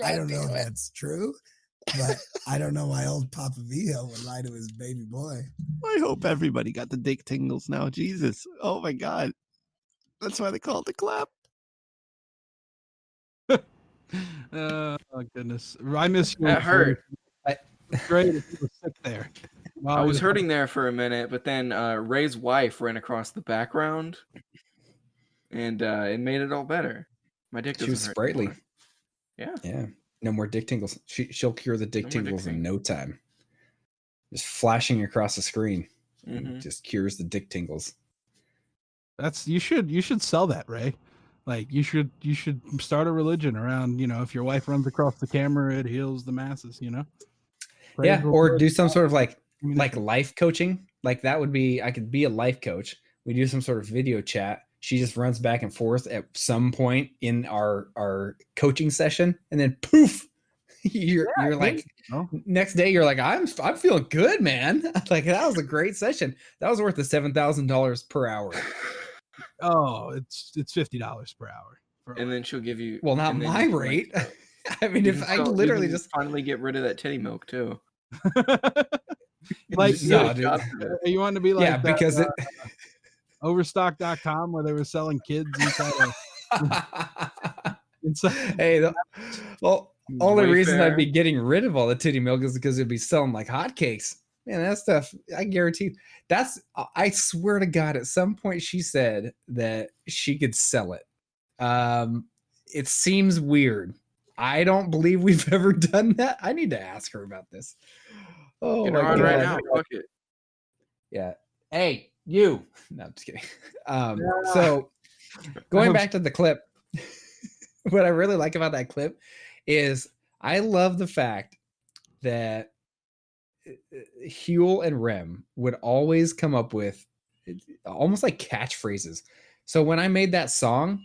I don't know if that's true, but I don't know why old Papa Vito would lie to his baby boy. I hope everybody got the dick tingles now. Jesus! Oh my god! That's why they call it the clap. Oh goodness, I miss you. That hurt. It's great if you were sick there. I was hurting there for a minute, but then Ray's wife ran across the background, and it made it all better. My dick She doesn't was hurt sprightly. anymore. Yeah. Yeah. No more dick tingles. She'll cure the dick No more dick tingles in tingles. no time. Just flashing across the screen. Mhm. Just cures the dick tingles. That's you should sell that, Ray. Like you should start a religion around, if your wife runs across the camera, it heals the masses, Praise Yeah, the or Lord. do some sort of like Communicate. life coaching. Like that would be, I could be a life coach. We do some sort of video chat. She just runs back and forth at some point in our coaching session, and then poof, you're like, Oh. next day you're like, I'm feeling good, man. Like that was a great session. That was worth the $7,000 per hour. Oh, it's $50 per hour. And then she'll give you. Well, not and then my you can, rate. like, I mean, you if can I sell- you literally can just finally get rid of that titty milk too. Like, Just no, get a dude. shot of it. you want to be like yeah, that, because it Overstock.com where they were selling kids inside inside. hey, well, only reason I'd Wayfair. be getting rid of all the titty milk is because it'd be selling like hotcakes. Man, that stuff, I guarantee I swear to God, at some point she said that she could sell it. It seems weird. I don't believe we've ever done that. I need to ask her about this. Oh, Get my her on God. right now. Fuck it. Yeah. Hey, you. No, I'm just kidding. So going back to the clip, what I really like about that clip is I love the fact that Huell and Rem would always come up with almost like catchphrases. So when I made that song,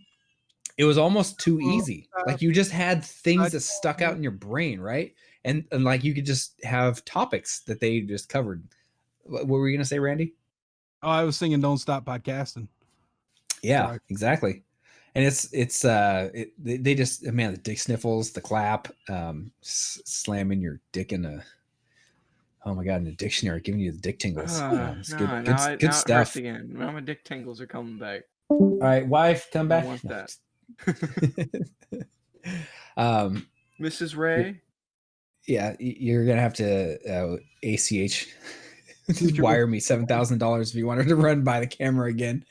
it was almost too easy. Like you just had things that stuck out in your brain, right? And like you could just have topics that they just covered. What were you gonna say, Randy? Oh, I was singing "Don't Stop Podcasting." Yeah, Sorry. exactly. And they just, man, the dick sniffles, the clap, slamming your dick in a, oh my god, in a dictionary, giving you the dick tingles. It's now good it hurts stuff. again. Now my dick tingles are coming back. All right, wife, come I back. want that. Mrs. Ray. Yeah, you're gonna have to ACH wire me $7,000 if you want her to run by the camera again.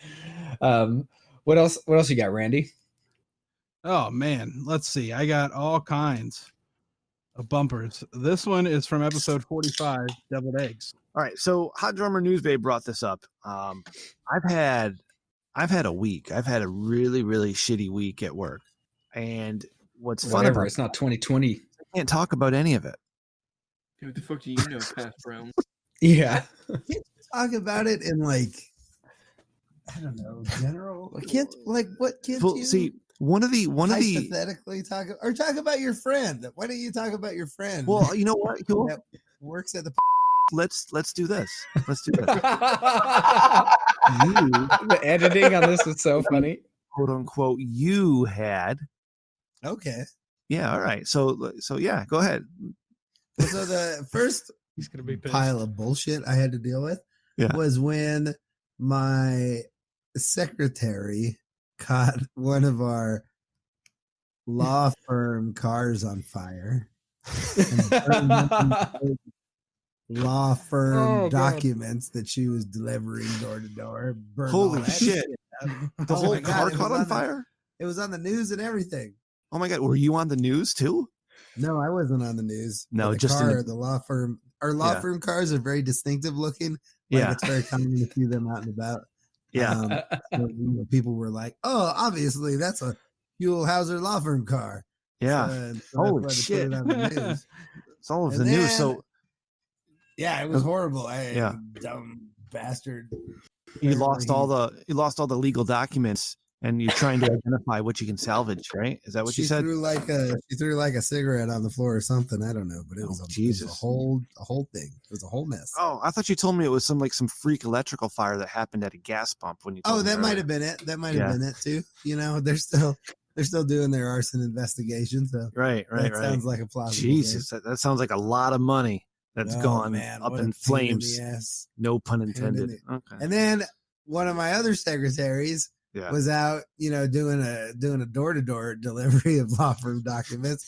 What else you got, Randy? Oh man, let's see. I got all kinds of bumpers. This one is from episode 45, Deviled Eggs. All right, so Hot Drummer Newsbay brought this up. I've had a week. I've had a really, really shitty week at work, and what's fun Whatever, about it's not 2020. I can't talk about any of it. Dude, what the fuck do you know, Pat Brown? Yeah. Talk about it in like, I don't know, general. I can't what can't Well, you see, one of the hypothetically talk about your friend? Why don't you talk about your friend? well, you know what? that works at the. Let's do this. Let's do this. The editing on this is so funny. Quote unquote, you had. Okay. Yeah. All right. So yeah. Go ahead. So the first He's gonna be pissed. pile of bullshit I had to deal with was when my secretary caught one of our law firm cars on fire. And burned them law firm documents that she was delivering door to door. Holy shit! The whole my God, car it was caught on the- fire. It was on the news and everything. Oh my god! Were you on the news too? No, I wasn't on the news. No, but just in the law firm. Our law Yeah. firm cars are very distinctive looking. Like Yeah. it's very common to see them out and about. Yeah. So, people were like, "Oh, obviously that's a Huell Hauser law firm car." Yeah. So that's Holy why they put shit! it on the news. It's all of And the news. then- So Yeah, it was horrible. Yeah. Dumb bastard. you lost all the legal documents, and you're trying to identify what you can salvage, right? Is that what She you said? threw like a cigarette on the floor or something. I don't know, but it was, Jesus. it was a whole thing. It was a whole mess. Oh, I thought you told me it was some freak electrical fire that happened at a gas pump when you. Oh, told me that might earlier. have been it. That might have been it too. You know, they're still doing their arson investigation. So Right. that sounds like a plausible. Jesus, that sounds like a lot of money that's gone up what a in pain flames. the ass. No pun Pain in intended. the- Okay. And then one of my other secretaries Yeah. was out, doing a door-to-door delivery of law firm documents,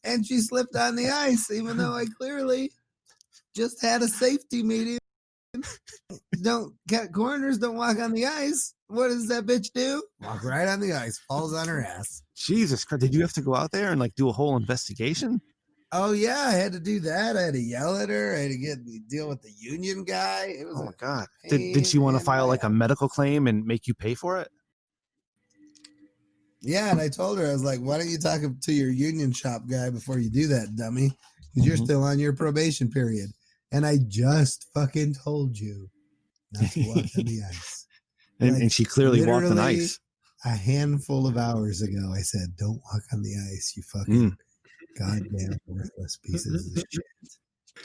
and she slipped on the ice, even though I clearly just had a safety meeting. Coroners don't walk on the ice. What does that bitch do? Walk right on the ice, falls on her ass. Jesus Christ! Did you have to go out there and do a whole investigation? Oh yeah, I had to do that. I had to yell at her. I had to deal with the union guy. It was Oh my a god! Did she want to pain in file my a medical claim and make you pay for it? Yeah, and I told her, I was like, why don't you talk to your union shop guy before you do that, dummy? Because you're still on your probation period. And I just fucking told you not to walk on the ice. And she clearly walked on literally ice. A handful of hours ago, I said, don't walk on the ice, you fucking goddamn worthless pieces of shit.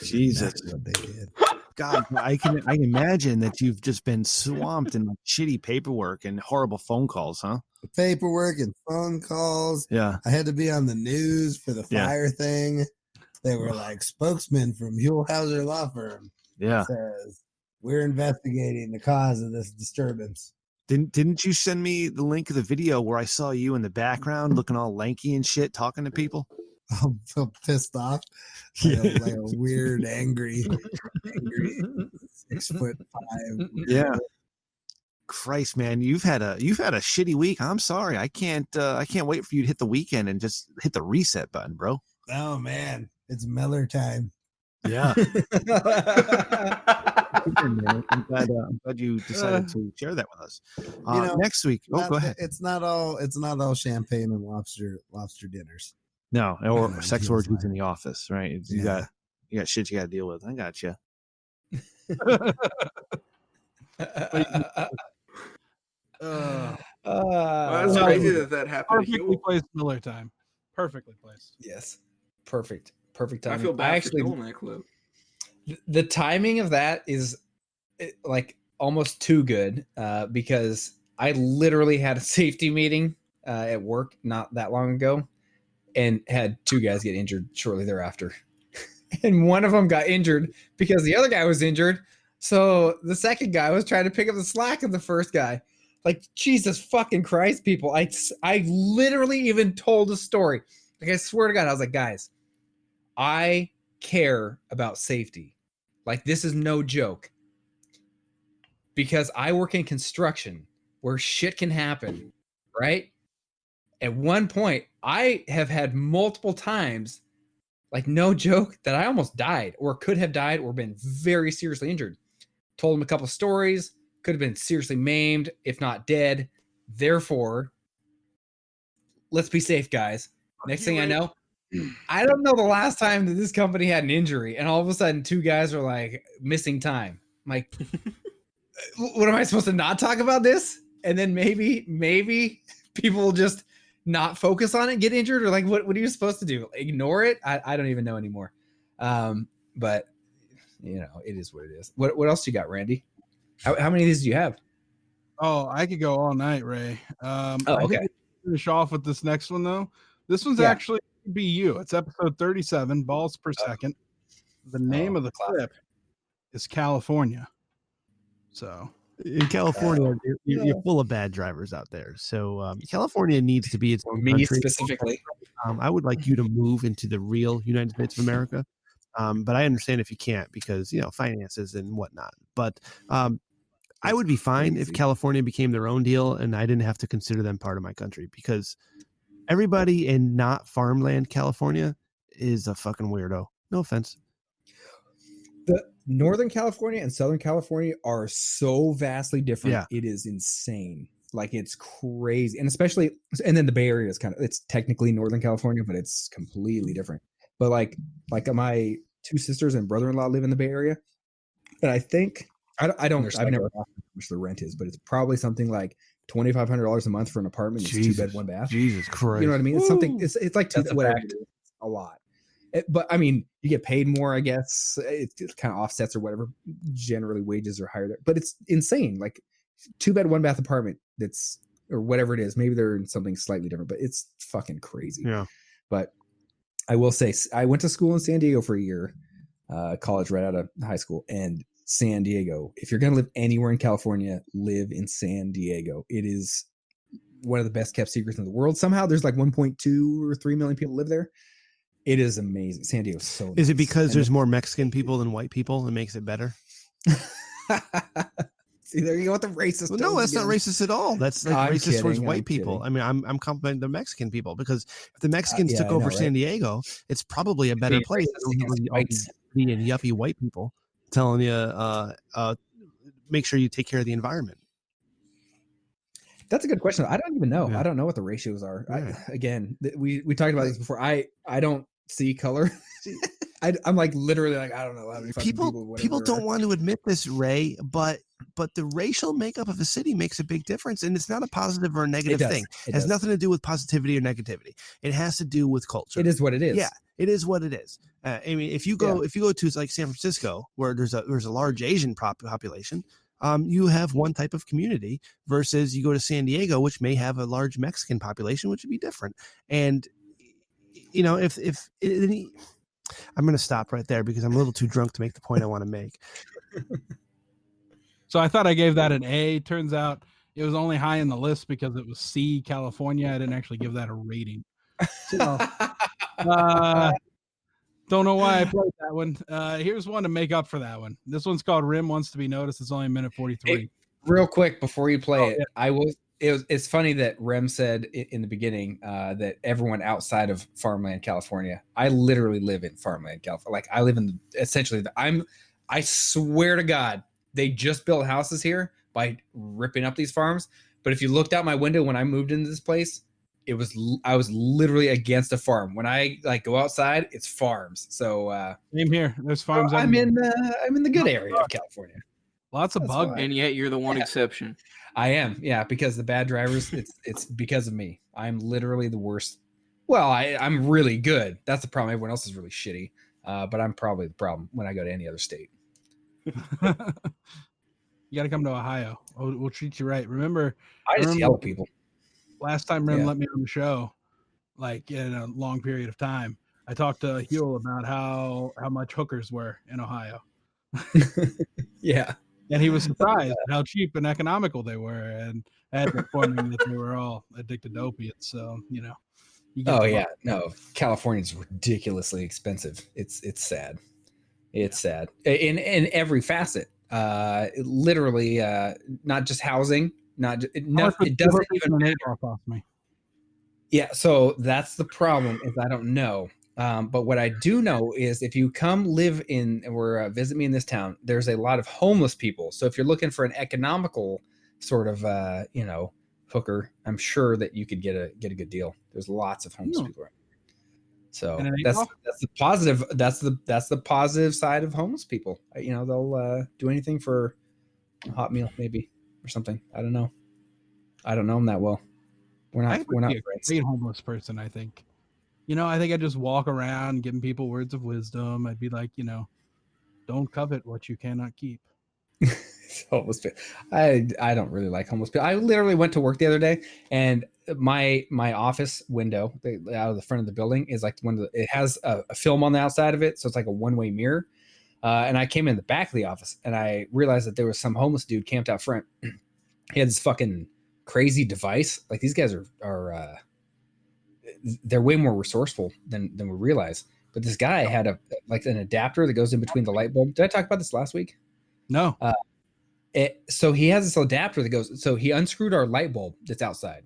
Jesus. That's what they did. God, I can imagine that you've just been swamped in shitty paperwork and horrible phone calls, huh? Paperwork and phone calls. Yeah. I had to be on the news for the Yeah. fire thing. They were like, spokesman from Huell Hauser Law Firm Yeah. says we're investigating the cause of this disturbance. Didn't you send me the link of the video where I saw you in the background looking all lanky and shit talking to people? I'm so pissed off. Like a weird, angry 6'5". Yeah. Christ, man, you've had a shitty week. I'm sorry. I can't wait for you to hit the weekend and just hit the reset button, bro. Oh man, it's Miller time. Yeah. I'm glad you decided to share that with us. Next week. Oh, go ahead. It's not all champagne and lobster dinners. No, or No, sex he was orgies in the office, right? You got shit you got to deal with. I got you. That's crazy that happened to Perfectly Huell. placed Miller time. Perfectly placed. Yes. Perfect I timing. feel bad actually, for stealing that clip. the timing of that is like almost too good because I literally had a safety meeting at work not that long ago, and had 2 guys get injured shortly thereafter. And one of them got injured because the other guy was injured. So the second guy was trying to pick up the slack of the first guy. Like, Jesus fucking Christ, people. I literally even told a story. Like, I swear to God, I was like, guys, I care about safety. Like, this is no joke. Because I work in construction where shit can happen, right? At one point, I have had multiple times, like, no joke, that I almost died or could have died or been very seriously injured. Told him a couple stories, could have been seriously maimed, if not dead. Therefore, let's be safe, guys. Next thing I know, I don't know the last time that this company had an injury, and all of a sudden 2 guys are like missing time. I'm like, what am I supposed to not talk about this? And then maybe people will just not focus on it, get injured, or like, what are you supposed to do? Ignore it? I don't even know anymore. But you know, it is what it is. What else you got, Randy? How many of these do you have? Oh, I could go all night, Ray. I okay. think we'll finish off with this next one though. This one's actually BU. It's episode 37, balls per second. The name of the clip is California. So in California, you're full of bad drivers out there. So California needs to be its own country. Specifically. I would like you to move into the real United States of America. But I understand if you can't because, you know, finances and whatnot. But I would be fine if California became their own deal and I didn't have to consider them part of my country, because everybody in not farmland California is a fucking weirdo. No offense. The Northern California and Southern California are so vastly different. Yeah. It is insane. Like, it's crazy. And especially, and then the Bay Area is it's technically Northern California, but it's completely different. But like my 2 sisters and brother-in-law live in the Bay Area. And I think, I've never asked how much the rent is, but it's probably something like $2,500 a month for an apartment. It's 2 bed, 1 bath. Jesus Christ. You know what I mean? It's something, it's like whatever it is, a lot. But I mean, you get paid more, I guess. It kind of offsets or whatever. Generally, wages are higher there, but it's insane. Like, 2 bed, 1 bath apartment that's, or whatever it is. Maybe they're in something slightly different, but it's fucking crazy. Yeah. But I will say, I went to school in San Diego for a year, college right out of high school. And San Diego, if you're going to live anywhere in California, live in San Diego. It is one of the best kept secrets in the world. Somehow there's like 1.2 or 3 million people live there. It is amazing. San Diego's so nice. Is it because there's more Mexican people than white people that makes it better? See, there you go with the racist. Well, no, that's not racist at all. That's like racist towards white people. Kidding. I mean, I'm complimenting the Mexican people, because if the Mexicans took over San Diego, it's probably a better place than all these and yuppie white people telling you, make sure you take care of the environment. That's a good question. I don't even know. Yeah. I don't know what the ratios are. Yeah. We talked about this before. I don't see color. I'm like literally like, I don't know how many people don't want to admit this, Ray, but the racial makeup of a city makes a big difference, and it's not a positive or a negative thing. It has nothing to do with positivity or negativity. It has to do with culture. It is what it is. Yeah, it is what it is. I mean, if you go to like San Francisco, where there's a large Asian population, you have one type of community, versus you go to San Diego, which may have a large Mexican population, which would be different. And you know, I'm going to stop right there because I'm a little too drunk to make the point I want to make. So I thought I gave that an A. Turns out it was only high in the list because it was C, California. I didn't actually give that a rating. So, don't know why I played that one. Here's one to make up for that one. This one's called Rim Wants to Be Noticed. It's only a minute 43. Hey, real quick before you play it, yeah. It's funny that Rem said in the beginning that everyone outside of farmland California. I literally live in farmland California. Like, I live in I swear to God, they just built houses here by ripping up these farms. But if you looked out my window when I moved into this place, I was literally against a farm. When I like go outside, it's farms. So same here. There's farms. I'm in the good area of California. Lots of bugs. And yet you're the one exception. I am, yeah, because the bad drivers, it's because of me. I'm literally the worst. Well, I'm really good. That's the problem. Everyone else is really shitty. But I'm probably the problem when I go to any other state. You got to come to Ohio. We'll treat you right. Remember, I just yell at people. last time Rim Yeah. let me on the show, like in a long period of time, I talked to Huell about how much hookers were in Ohio. Yeah. And he was surprised at how cheap and economical they were. And I had to inform him that they were all addicted to opiates. So, you know. You get Oh the yeah, vibe. no, California's ridiculously expensive. It's sad. It's sad in every facet. Literally, not just housing, How much would it doesn't two even hookers and an matter. 8-ball cost me? Yeah, so that's the problem is I don't know. But what I do know is if you come live in or visit me in this town, there's a lot of homeless people. So if you're looking for an economical sort of hooker, I'm sure that you could get a good deal. There's lots of homeless people around. So And an that's 8-ball? the positive. That's the positive side of homeless people. You know, they'll do anything for a hot meal, maybe, or something. I don't know. I don't know them that well. We're not Be a friends. great homeless person, I think. You know, I think I'd just walk around giving people words of wisdom. I'd be like, you know, don't covet what you cannot keep. Homeless people. I don't really like homeless people. I literally went to work the other day, and my office window out of the front of the building is like it has a film on the outside of it, so it's like a one-way mirror. And I came in the back of the office, and I realized that there was some homeless dude camped out front. He had this fucking crazy device. Like these guys are they're way more resourceful than we realize. But this guy had an adapter that goes in between the light bulb. Did I talk about this last week? No. So he has this adapter that goes. So he unscrewed our light bulb that's outside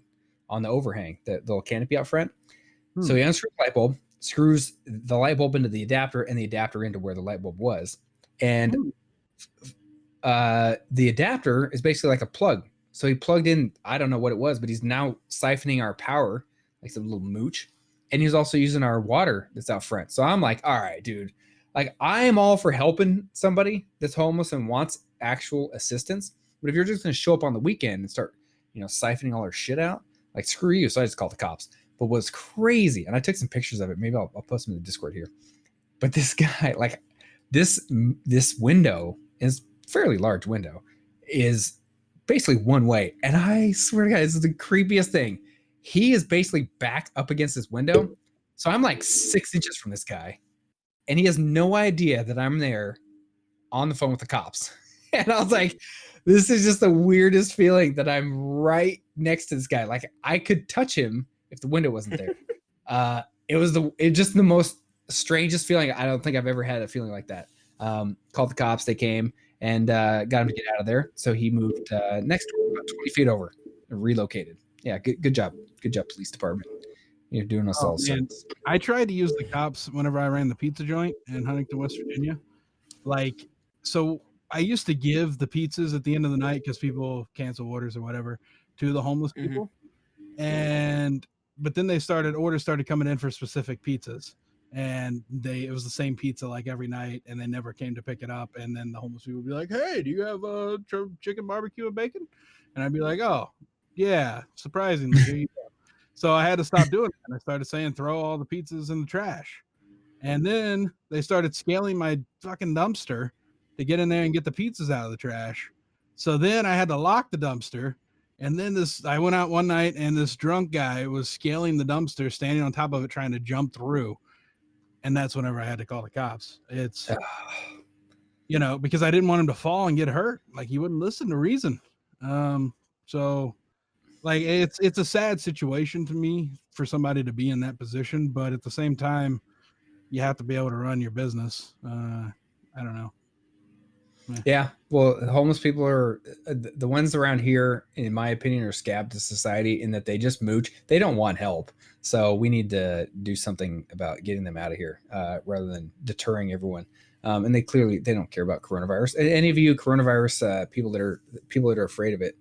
on the overhang, the little canopy out front. So he unscrewed the light bulb, screws the light bulb into the adapter, and the adapter into where the light bulb was. And the adapter is basically like a plug. So he plugged in, I don't know what it was, but he's now siphoning our power, like some little mooch. And he's also using our water that's out front. So I'm like, all right, dude. Like, I am all for helping somebody that's homeless and wants actual assistance. But if you're just going to show up on the weekend and start, siphoning all our shit out, like, screw you. So I just called the cops. But what's crazy, and I took some pictures of it. Maybe I'll post them in the Discord here. But this guy, like, this window is fairly large window, is basically one way. And I swear to God, this is the creepiest thing. He is basically back up against this window. So I'm like 6 inches from this guy. And he has no idea that I'm there on the phone with the cops. And I was like, this is just the weirdest feeling that I'm right next to this guy. Like, I could touch him if the window wasn't there. It was just the most strangest feeling. I don't think I've ever had a feeling like that. Called the cops. They came and got him to get out of there. So he moved next door, about 20 feet over, and relocated. Yeah, good job. Good job, police department. You're doing us all. I tried to use the cops whenever I ran the pizza joint in Huntington, West Virginia. Like, so I used to give the pizzas at the end of the night because people cancel orders or whatever to the homeless people. But then orders started coming in for specific pizzas, and it was the same pizza like every night, and they never came to pick it up. And then the homeless people would be like, "Hey, do you have chicken barbecue and bacon?" And I'd be like, "Oh, yeah, surprisingly, here you go." So I had to stop doing it, and I started saying, "Throw all the pizzas in the trash." And then they started scaling my fucking dumpster to get in there and get the pizzas out of the trash. So then I had to lock the dumpster. And then I went out one night, and this drunk guy was scaling the dumpster, standing on top of it, trying to jump through. And that's whenever I had to call the cops. It's, because I didn't want him to fall and get hurt. Like, he wouldn't listen to reason. So like, it's a sad situation to me for somebody to be in that position, but at the same time, you have to be able to run your business. I don't know. Yeah, well, homeless people are the ones around here, in my opinion, are scab to society in that they just mooch. They don't want help. So we need to do something about getting them out of here rather than deterring everyone. And they don't care about coronavirus. Any of you coronavirus people that are afraid of it,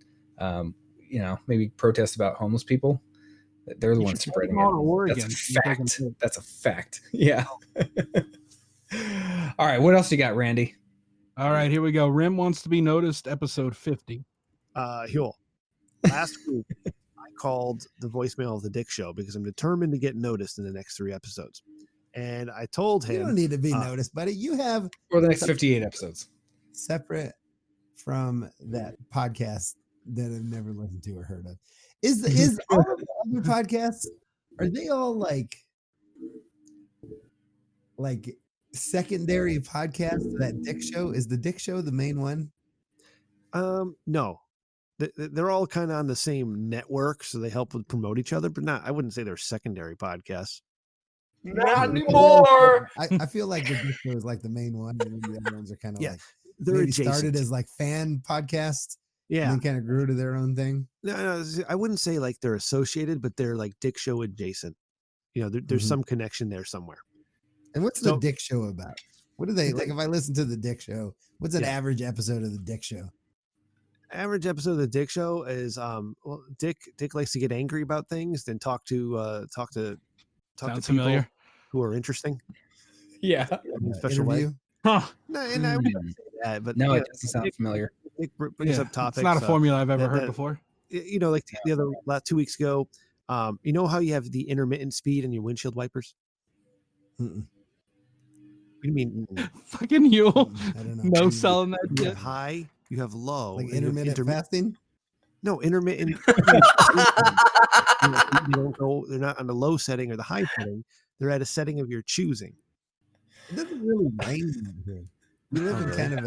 maybe protest about homeless people. They're the ones spreading it. That's a fact. That's a fact. Yeah. All right. What else you got, Randy? All right, here we go. Rim Wants to Be Noticed, episode 50. Huell, last week I called the voicemail of the Dick Show because I'm determined to get noticed in the next 3 episodes. And I told him... You don't need to be noticed, buddy. You have... For the next 58 episodes. Separate from that podcast that I've never listened to or heard of. Is all of the other podcasts, are they all like secondary podcasts to that Dick Show? Is the Dick Show the main one? No, they're all kind of on the same network, so they help with promote each other, but I wouldn't say they're secondary podcasts. Not anymore. I feel like the Dick Show is like the main one, and the other ones are kind of like they're maybe adjacent. started as like fan podcasts, and Yeah, then kind of grew to their own thing. no, I wouldn't say like they're associated, but they're like Dick Show adjacent. There's some connection there somewhere. And what's the Dick Show about? What do they like? If I listen to the Dick Show, what's an average episode of the Dick Show? Average episode of the Dick Show is Dick likes to get angry about things, then talk to people familiar. who are interesting. Yeah, in a special way. Huh. No, and I wouldn't say that, but no, it doesn't sound familiar. Dick brings up topics. It's not a formula I've ever heard before. Like last 2 weeks ago, you know how you have the intermittent speed in your windshield wipers? Mm-mm. What do you mean? Fucking Huell. I don't know. No selling that You shit. have high, you have low. Like and you have intermittent fasting? No, intermittent. They're not on the low setting or the high setting. They're at a setting of your choosing. It doesn't really rain here. We live in kind of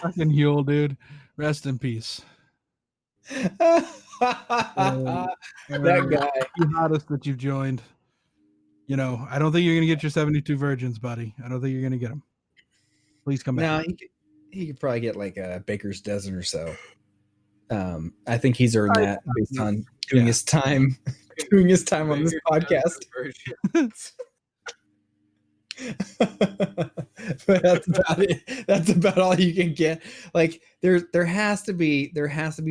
Fucking Huell, dude. Rest in peace. That guy. The hottest that you've joined. I don't think you're gonna get your 72 virgins, buddy. I don't think you're gonna get them. Please come back. No, he could probably get like a baker's dozen or so. I think he's earned that based on doing his time on this podcast. But that's about it. That's about all you can get. Like there has to be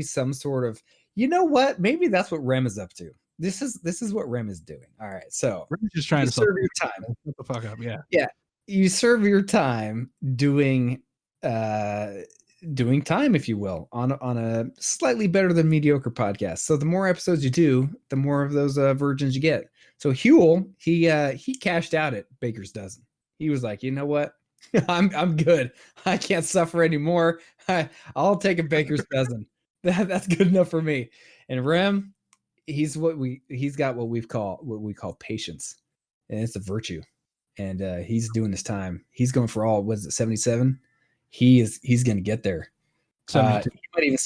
some sort of, you know what? Maybe that's what Rem is up to. This is what Rem is doing. All right. So Rem's just trying to serve your time. Shut the fuck up. Yeah. Yeah. You serve your time doing time, if you will, on a slightly better than mediocre podcast. So the more episodes you do, the more of those virgins you get. So Huell, he cashed out at Baker's dozen. He was like, you know what? I'm good. I can't suffer anymore. I'll take a Baker's dozen. That's good enough for me. And Rem, he's got what we call patience, and it's a virtue. And he's doing his time. He's going for all. What is it? 77. He's going to get there. He might even,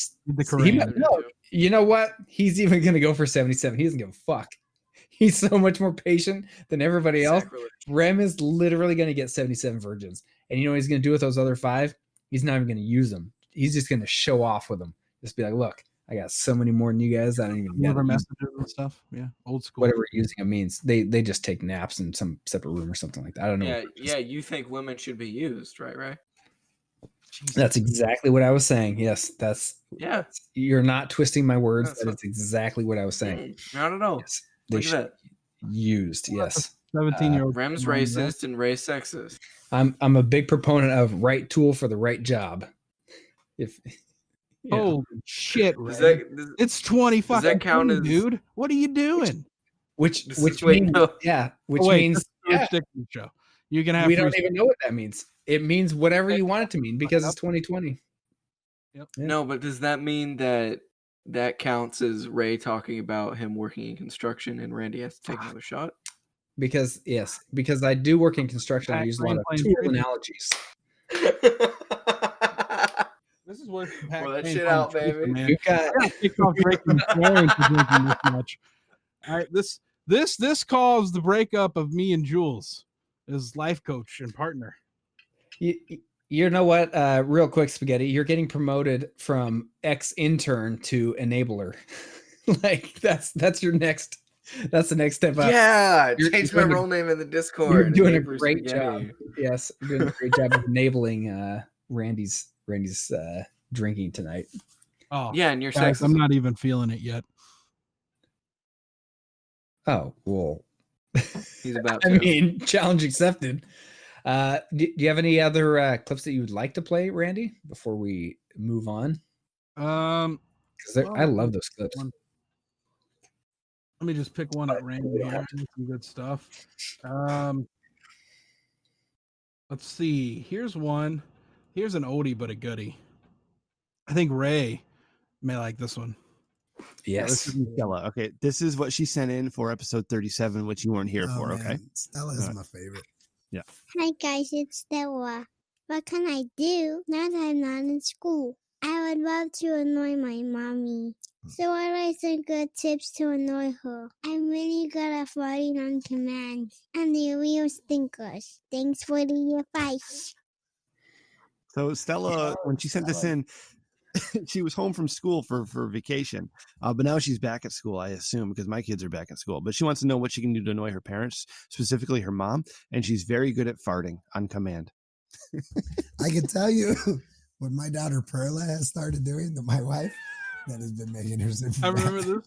you know what? He's even going to go for 77. He doesn't give a fuck. He's so much more patient than everybody else. Rem is literally going to get 77 virgins. And you know what he's going to do with those other 5? He's not even going to use them. He's just going to show off with them. Just be like, look, I got so many more than you guys. I don't even get messages and stuff. Yeah. Old school. Whatever using it means. They just take naps in some separate room or something like that. I don't know. Yeah. You think women should be used, right? That's exactly what I was saying. Yes, you're not twisting my words. That's exactly what I was saying. Not at all. Yes, they should be used. Yes. 17-year-old. Rem's racist and Ray's sexist. I'm a big proponent of right tool for the right job. Holy shit, Ray. It's 20 fucking. Does that count as, dude? What are you doing? Which means show. You can have. We don't even know what that means. It means whatever you want it to mean because it's 2020. Yep. Yeah. But does that mean that counts as Ray talking about him working in construction and Randy has to take another shot? Because I do work in construction. I use a lot of tool analogies. This is where pour that shit out, baby. You got breaking this much. All right, this caused the breakup of me and Jules, his life coach and partner. You know what? Real quick, Spaghetti. You're getting promoted from ex-intern to enabler. Like that's your next. That's the next step up. Yeah, change my role name in the Discord. You're doing a great job. Yes, you're doing a great job of enabling Randy's drinking tonight. Oh yeah, and you're guys, I'm not even feeling it yet. Oh well, he's about to. I mean, challenge accepted. Do you have any other clips that you would like to play, Randy, before we move on? Because I love those clips. Let me just pick one at random here. Some good stuff. Let's see. Here's one. Here's an oldie but a goodie. I think Ray may like this one. Yeah, this is Stella. Okay, this is what she sent in for episode 37, which you weren't here for. Man, Okay, Stella is my favorite. Yeah. Hi guys, it's Stella. What can I do now that I'm not in school? I would love to annoy my mommy. So what are some good tips to annoy her? I'm really good at fighting on command. And the real stinkers. Thanks for the advice. So Stella, when she sent this in, she was home from school for vacation, but now she's back at school, I assume, because my kids are back at school. But she wants to know what she can do to annoy her parents, specifically her mom, and she's very good at farting on command. I can tell you what my daughter Perla has started doing to my wife that has been making her super I remember mad. this.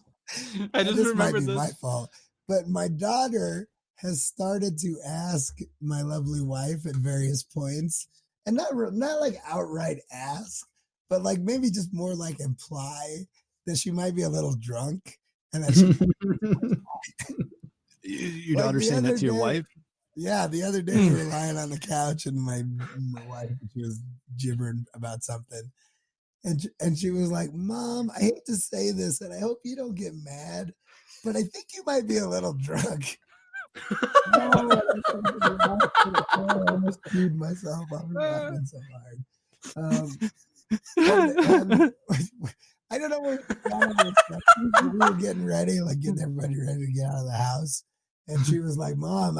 I just This remember might be my this. fault, but my daughter has started to ask my lovely wife at various points, and not like outright ask, but like maybe just more like imply that she might be a little drunk, and that your Like daughter the saying that other to your day- wife? Yeah, the other day we were lying on the couch, and my wife, she was gibbering about something, and she was like, "Mom, I hate to say this, and I hope you don't get mad, but I think you might be a little drunk." I almost peed myself. I was laughing so hard. And I don't know where we were getting ready, like getting everybody ready to get out of the house. And she was like, "Mom,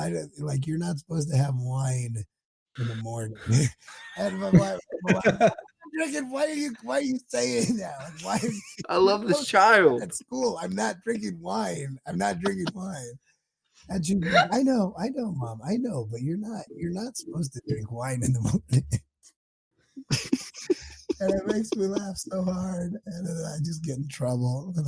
you're not supposed to have wine in the morning." And my wife, drinking. Why are you saying that? Like, why? I love this child. At school, I'm not drinking wine. I'm not drinking wine. And she's like, I know, Mom, I know, but you're not supposed to drink wine in the morning. And it makes me laugh so hard, and then I just get in trouble, and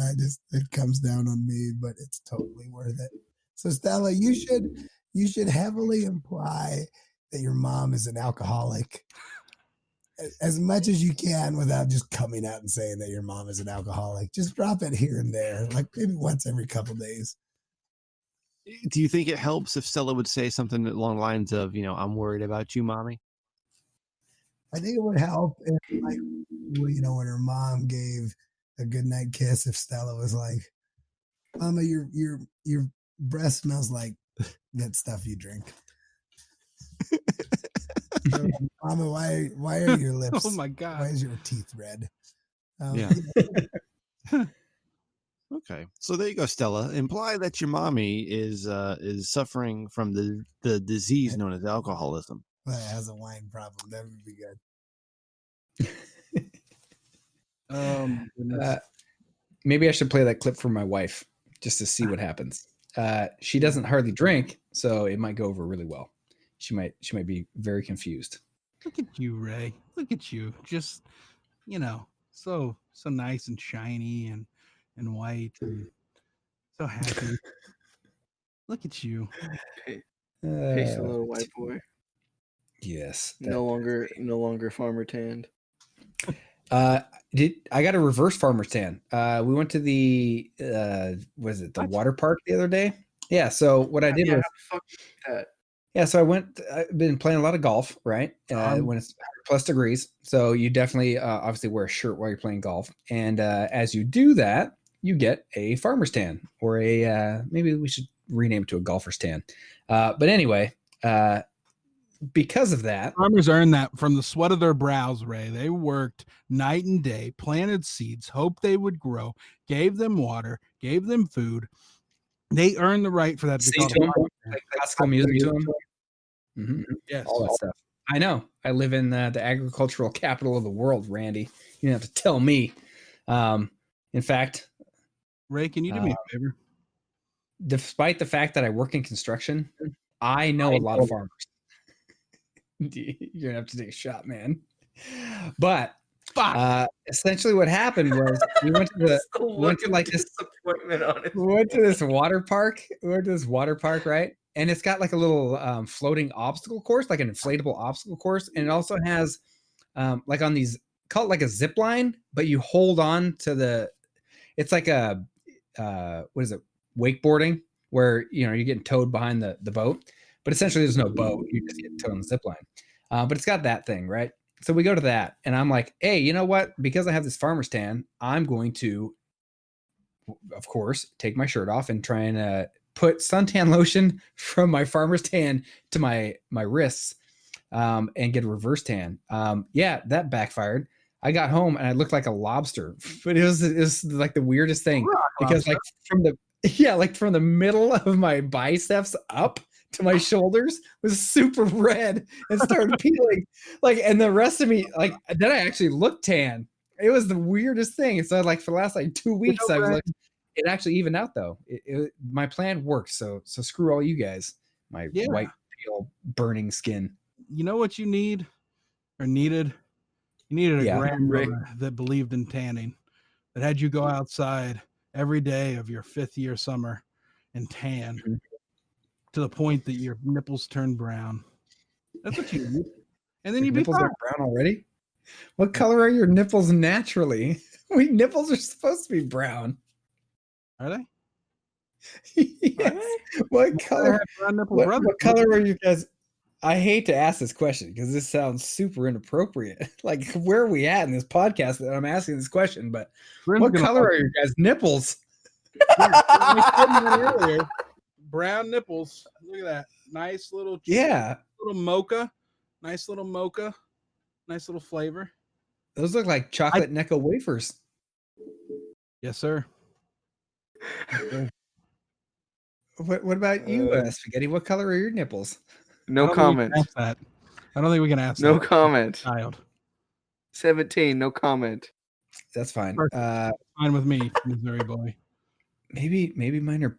it comes down on me, but it's totally worth it. So Stella, you should heavily imply that your mom is an alcoholic as much as you can without just coming out and saying that your mom is an alcoholic. Just drop it here and there, like maybe once every couple days. Do you think it helps if Stella would say something along the lines of, "I'm worried about you, mommy"? I think it would help if, like, when her mom gave a goodnight kiss, if Stella was like, "Mama, your breath smells like that stuff you drink." Mama, why are your lips? Oh my God. Why is your teeth red? Yeah. Okay, so there you go, Stella. Imply that your mommy is suffering from the disease known as alcoholism. Well, it has a wine problem. That would be good. Maybe I should play that clip for my wife just to see what happens. She doesn't hardly drink, so it might go over really well. She might be very confused. Look at you, Ray. Look at you. Just, so nice and shiny and white and so happy. Look at you. Patient little white boy. Yes. No longer farmer tanned. I got a reverse farmer's tan. We went to the water park the other day? Yeah. So what I did was, fuck that. yeah. So I've been playing a lot of golf, right? When it's 100+ degrees, so you definitely obviously wear a shirt while you're playing golf, and as you do that, you get a farmer's tan, or a maybe we should rename it to a golfer's tan. But anyway, because of that, Farmers earned that from the sweat of their brows, Ray. They worked night and day, planted seeds, hoped they would grow, gave them water, gave them food. They earned the right for that to be called a farmer's tan. like classical music to them. Mm-hmm. Yes. All that stuff. I know. I live in the agricultural capital of the world, Randy. You don't have to tell me. In fact, Ray, can you do me a favor? Despite the fact that I work in construction, I know a lot of farmers. You're gonna have to take a shot, man. But essentially, what happened was we went to this water park. We went to this water park, right? And it's got like a little floating obstacle course, like an inflatable obstacle course, and it also has like on these, call it like a zip line, but you hold on to it's like a what is it, wakeboarding, where you're getting towed behind the boat, but essentially there's no boat, you just get towed on the zip line. But it's got that thing, right? So we go to that, and I'm like, hey, you know what? Because I have this farmer's tan, I'm going to, of course, take my shirt off and try and put suntan lotion from my farmer's tan to my wrists, and get a reverse tan. Yeah, that backfired. I got home and I looked like a lobster, but it was like the weirdest thing because like from the middle of my biceps up to my shoulders was super red and started peeling, like, and the rest of me, like, then I actually looked tan. It was the weirdest thing. So like for the last like 2 weeks, I was like, it actually evened out though. My plan worked. So screw all you guys, my white peel burning skin. You know what you need or needed? You needed a grandmother that believed in tanning, that had you go outside every day of your 5th year summer and tan to the point that your nipples turn brown. That's what you need. And then Your you'd be nipples fine. are brown already? What color are your nipples naturally? Nipples are supposed to be brown. Are they? Yes. What color? What color are you guys? I hate to ask this question because this sounds super inappropriate. Like, where are we at in this podcast that I'm asking this question? But what color are your guys' nipples? Brown nipples. Look at that. Nice little mocha. Nice little mocha. Nice little flavor. Those look like chocolate Necco wafers. Yes, sir. What about you, Spaghetti? What color are your nipples? No comment. I don't think we can ask that. No comment. Child. 17. No comment. That's fine. Fine with me, Missouri boy. Maybe mine are.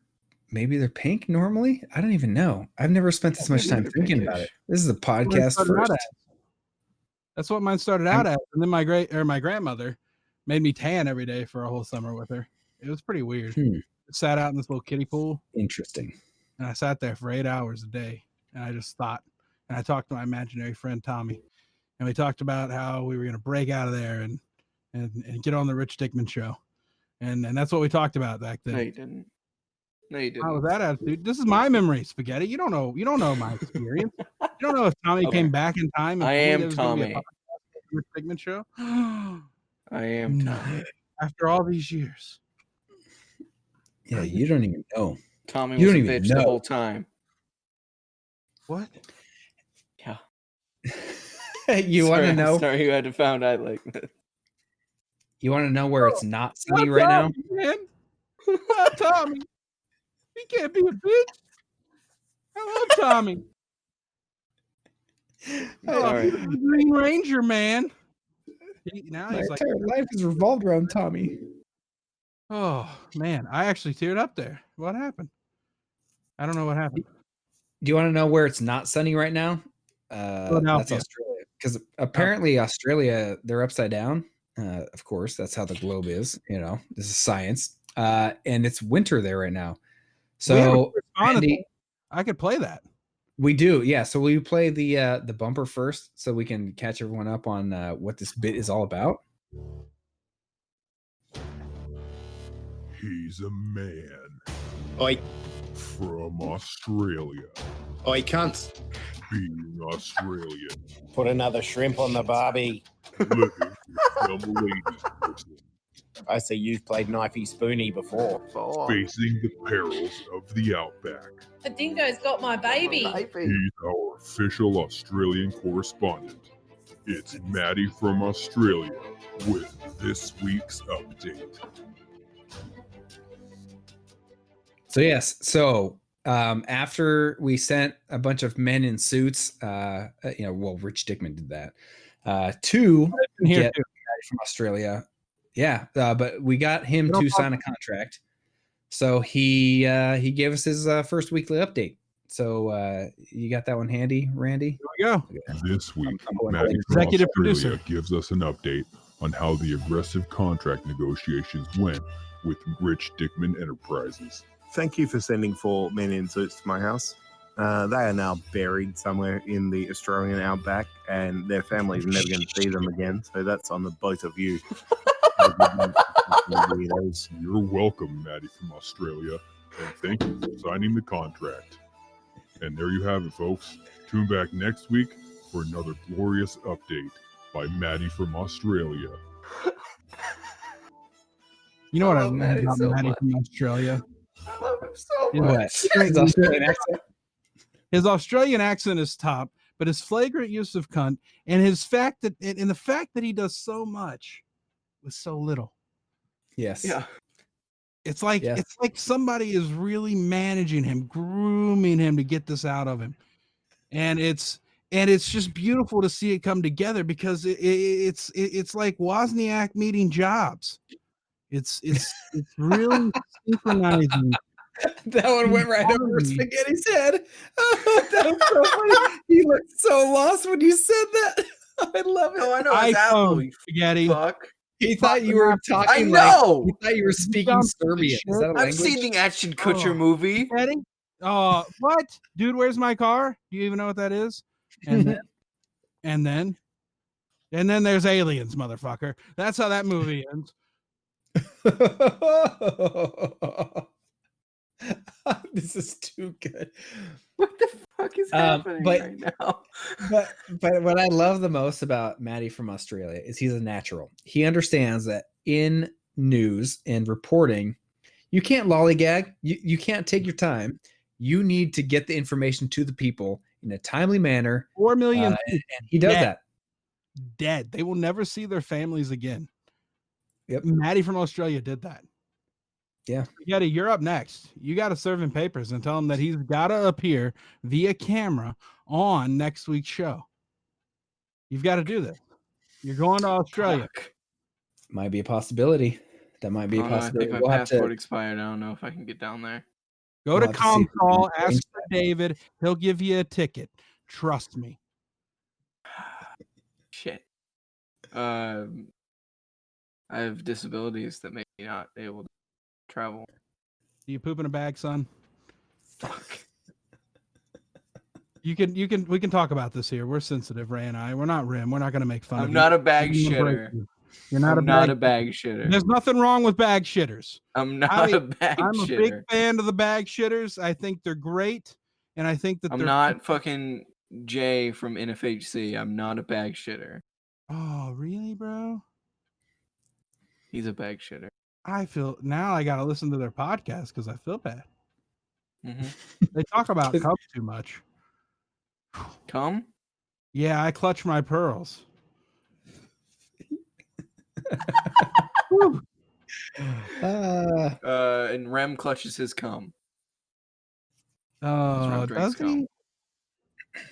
Maybe they're pink normally. I don't even know. I've never spent this much time thinking about it. This is a podcast first. That's what mine started out as, and then my grandmother made me tan every day for a whole summer with her. It was pretty weird. Sat out in this little kiddie pool. Interesting. And I sat there for 8 hours a day, and I just thought. And I talked to my imaginary friend Tommy, and we talked about how we were going to break out of there and get on the Rich Dickman show, and that's what we talked about back then. No, you didn't. How was that attitude? This is my memory, Spaghetti. You don't know my experience. You don't know if Tommy came back in time. And I am Tommy. Rich Dickman show. I am Tommy. After all these years. Yeah, you don't even know. Tommy was a bitch the whole time. What? Yeah. You want to know? Sorry, you had to find out like that. You want to know where it's not sunny right now? Man. Tommy. He can't be a bitch. I love Tommy. Sorry. Green Ranger, man. My entire life is revolved around Tommy. Oh man, I actually teared up there. What happened? I don't know what happened. Do you want to know where it's not sunny right now? That's Australia. Because apparently Australia, they're upside down. Of course, that's how the globe is. You know, this is science. And it's winter there right now. So Andy, I could play that. We do, yeah. So we play the bumper first, so we can catch everyone up on what this bit is all about. He's a man. Oi. From Australia. Oi, cunts. Being Australian. Put another shrimp on the barbie. Living with some ladies person. I see you've played knifey spoony before. Facing the perils of the outback. A dingo's got my baby. He's our official Australian correspondent. It's Maddie from Australia with this week's update. So yes, after we sent a bunch of men in suits, Rich Dickman did that to get Maddie from Australia. Yeah, but we got him to sign a contract. So he gave us his first weekly update. So you got that one handy, Randy? Here we go. This week, Maddie from Australia gives us an update on how the aggressive contract negotiations went with Rich Dickman Enterprises. Thank you for sending 4 men in suits to my house. They are now buried somewhere in the Australian outback, and their families are never going to see them again. So that's on the both of you. You're welcome, Maddie from Australia, and thank you for signing the contract. And there you have it, folks. Tune back next week for another glorious update by Maddie from Australia. You know what I love Maddie about so Maddie much. from Australia? I love him so Is much. His Australian accent. His Australian accent is top, but his flagrant use of cunt and his fact that and the fact that he does so much with so little. Yes. Yeah. It's like Yes. it's like somebody is really managing him, grooming him to get this out of him, and it's just beautiful to see it come together because it's like Wozniak meeting Jobs. It's really synchronizing. That one went right over Spaghetti's head. Oh, that was so funny. He looked so lost when you said that. I love it. Oh, I know. It's Apple, you Spaghetti. fuck. He thought you were talking. I know. He thought you were speaking Serbian. Is that a I've language? seen the Ashton Kutcher movie. Spaghetti? What? Dude, where's my car? Do you even know what that is? And then, and then there's aliens, motherfucker. That's how that movie ends. This is too good. What the fuck is happening right now? But what I love the most about Maddie from Australia is he's a natural. He understands that in news and reporting, you can't lollygag. You can't take your time. You need to get the information to the people in a timely manner. 4 million and he does that. Dead. They will never see their families again. Yep. Maddie from Australia did that. Yeah. Spaghetti, you're up next. You got to serve him papers and tell him that he's got to appear via camera on next week's show. You've got to do this. You're going to Australia. Fuck. Might be a possibility. That might be a I possibility. think my passport expired. I don't know if I can get down there. Go to We'll have to see if we can Comcall, ask arrange for David. He'll give you a ticket. Trust me. Shit. I have disabilities that make me not able to travel. Do you poop in a bag, son? Fuck. We can talk about this here. We're sensitive, Ray and I. We're not Rim. We're not going to make fun of I'm you. not a bag We're gonna break shitter. you. You're not I'm not a bag shitter. There's nothing wrong with bag shitters. I'm not a bag I'm shitter. a big fan of the bag shitters. I think they're great, and I think that I'm they're not fucking Jay from NFHC. I'm not a bag shitter. Oh, really, bro? He's a bag shitter. I feel now I got to listen to their podcast because I feel bad. Mm-hmm. They talk about cum too much. Cum? Yeah, I clutch my pearls. And Rem clutches his cum. Oh, does he?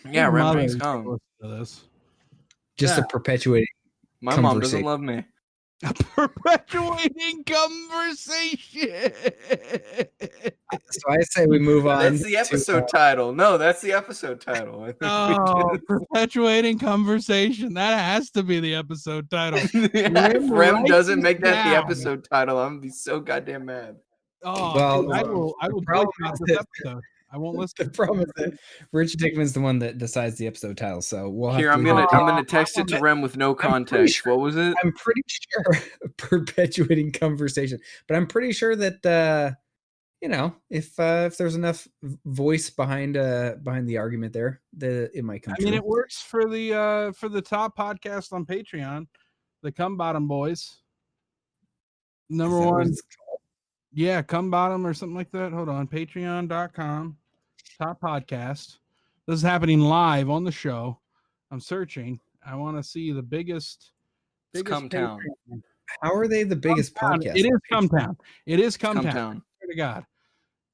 Yeah, Your Rem mother drinks is cum. gonna listen to this. Just Yeah. a perpetuating. My mom doesn't love me. A perpetuating conversation. So I say we move on. That's the episode title. No, that's the episode title. I think Oh, perpetuating conversation. That has to be the episode title. if Rem doesn't make that the down. episode title, I'm gonna be so goddamn mad. Oh, Well, dude, I will the problem boycott is this that- episode. I won't listen. The problem is that Rich Dickman's the one that decides the episode title. So we'll have Here, to I'm leave it gonna at text it to Rem with no pretty context. sure- What was it? I'm pretty sure perpetuating conversation, but I'm pretty sure that if there's enough voice behind the argument there, that it might come I mean, true. it works for the top podcast on Patreon, the Cum Bottom Boys. Number Is that what one. it's Yeah, Cum Bottom or something like that. Hold on. Patreon.com. Top podcast. This is happening live on the show. I'm searching. I want to see the biggest. It's Cum Town. Patreon. How are they the biggest Cum Town. podcast? It is Cum Town. It is Cum Cum Town. Town. Swear to God.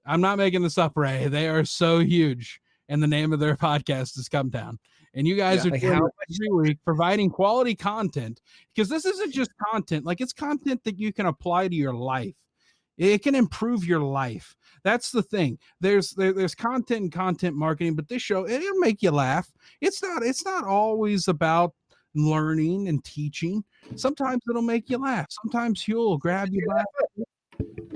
I'm not making this up, Ray. They are so huge. And the name of their podcast is Cum Town. And you guys Yeah. are Like doing how it every week providing quality content because this isn't just content. Like it's content that you can apply to your life. It can improve your life. That's the thing. There's content and content marketing, but this show, it'll make you laugh. It's not always about learning and teaching. Sometimes it'll make you laugh. Sometimes Huell will grab you by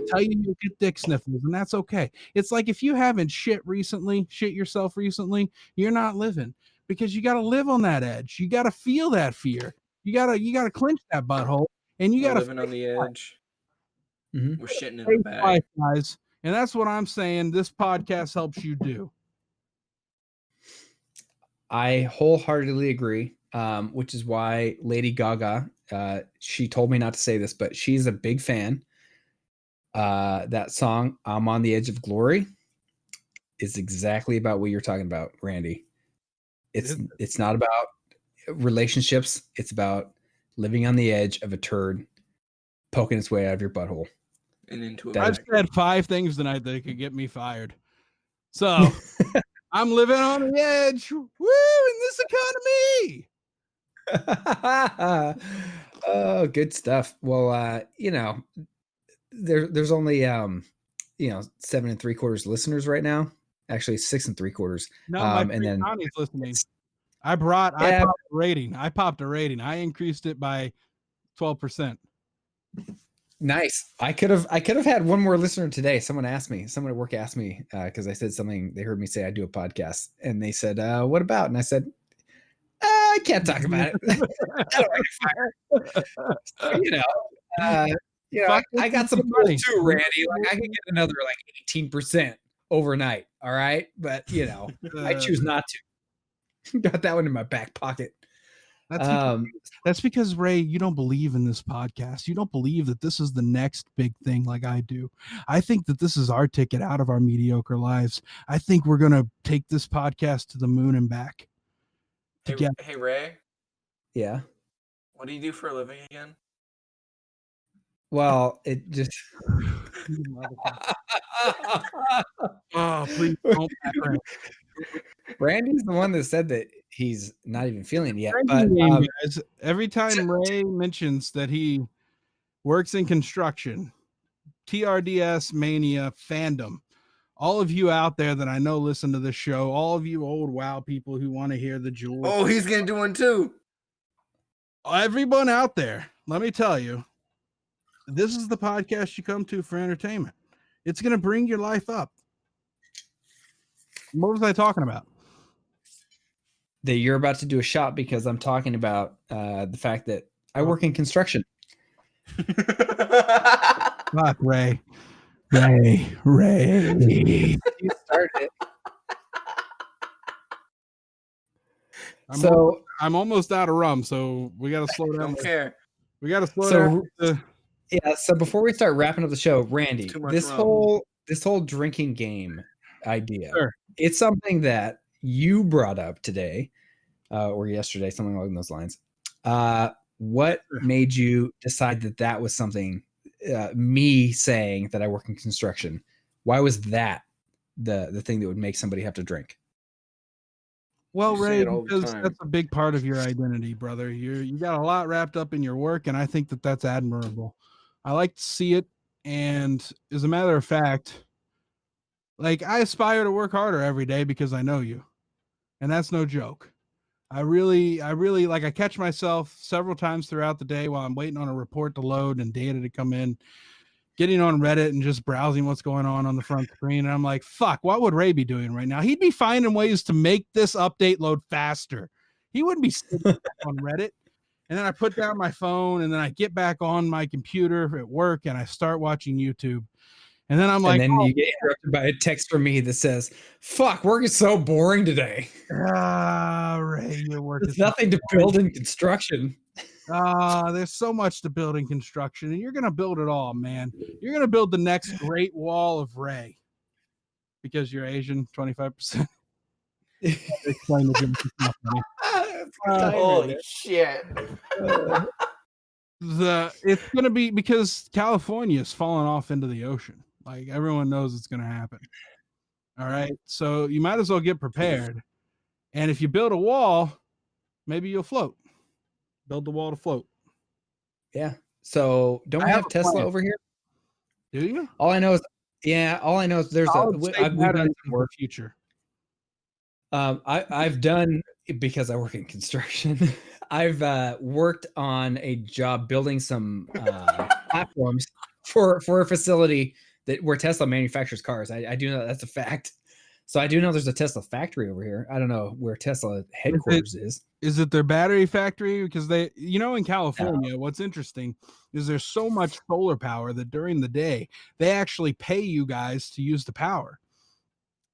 tell you you get dick sniffles, and that's okay. It's like if you haven't shit yourself recently, you're not living because you got to live on that edge. You got to feel that fear. You gotta clench that butthole, and you We're got to living on the edge. Mhm. We're shitting in a face bag. life, guys. And that's what I'm saying. This podcast helps you do. I wholeheartedly agree. Which is why Lady Gaga, she told me not to say this, but she's a big fan. That song, I'm on the Edge of Glory, is exactly about what you're talking about, Randy. It's not about relationships. It's about living on the edge of a turd poking its way out of your butthole. And into That I've is- said 5 things tonight that could get me fired. So I'm living on the edge. Woo, in this economy. Oh, good stuff. Well, there's only 7 3/4 listeners right now. Actually, 6 3/4. No, my And friend then Connie's listening. I popped a rating. I increased it by 12%. nice. I could have had one more listener today. Someone at work asked me because I said something. They heard me say I do a podcast, and they said, "What about?" And I said, "I can't talk about it." I don't want to fire. I got some pull too, Randy. Like I could get another 18% overnight. All right, but I choose not to. Got that one in my back pocket. That's because Ray, you don't believe in this podcast. You don't believe that this is the next big thing like I do. I think that this is our ticket out of our mediocre lives. I think we're going to take this podcast to the moon and back. Hey, Ray. Yeah. What do you do for a living again? Well, it just. Oh, please don't. Randy's the one that said that he's not even feeling it yet. But But guys, every time Ray mentions that he works in construction, TRDS Mania fandom, all of you out there that I know listen to this show, all of you old WoW people who want to hear the jewels. Oh, he's gonna do one too. Everyone out there, let me tell you, this is the podcast you come to for entertainment. It's going to bring your life up. What was I talking about? that you're about to do a shot because I'm talking about the fact that I work in construction. Fuck, Ray. You started it. I'm almost out of rum, so we got to slow down. Don't care. We got to slow down. Yeah. So before we start wrapping up the show, Randy, this rum. whole drinking game idea, Sure. It's something that you brought up today or yesterday, something along those lines. What made you decide that was something? Me saying that I work in construction. Why was that the thing that would make somebody have to drink? Well, You say Ray, it all the because time. that's a big part of your identity, brother. You got a lot wrapped up in your work, and I think that's admirable. I like to see it, and as a matter of fact, like I aspire to work harder every day because I know you, and that's no joke. I really like. I catch myself several times throughout the day while I'm waiting on a report to load and data to come in, getting on Reddit and just browsing what's going on the front screen. And I'm like, fuck, what would Ray be doing right now? He'd be finding ways to make this update load faster. He wouldn't be sitting on Reddit. And then I put down my phone and then I get back on my computer at work and I start watching YouTube. And then I'm like, and then you get interrupted by a text from me that says, fuck, work is so boring today. Ray, your work There's is nothing to build in construction. There's so much to build in construction, and you're going to build it all, man. You're going to build the next great wall of Ray because you're Asian, 25%. Explain the joke. It's not funny. Holy shit. It's going to be because California is falling off into the ocean. Like everyone knows it's going to happen. All right. So you might as well get prepared. And if you build a wall, maybe you'll float. Build the wall to float. Yeah. So don't we have Tesla over here? Do you? All I know is there's we've done some work. Future. I've done, because I work in construction. I've worked on a job building some platforms for a facility where Tesla manufactures cars. I do know that's a fact. So I do know there's a Tesla factory over here. I don't know where Tesla headquarters is. Is it their battery factory? Because they, in California, what's interesting is there's so much solar power that during the day, they actually pay you guys to use the power.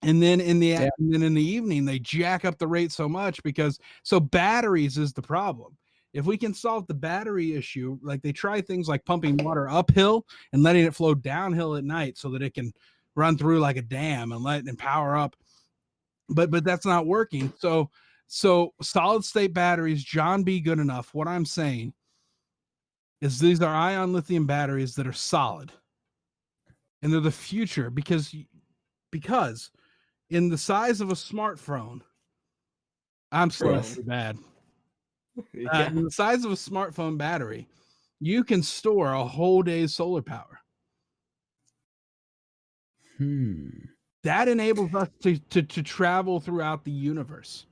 And then in the evening, they jack up the rate so much so batteries is the problem. If we can solve the battery issue, like they try things like pumping water uphill and letting it flow downhill at night so that it can run through like a dam and power up. But that's not working. So solid state batteries, John B. Good enough. What I'm saying is these are ion lithium batteries that are solid. And they're the future because in the size of a smartphone, I'm so bad. Yeah. In the size of a smartphone battery, you can store a whole day's solar power. That enables us to travel throughout the universe.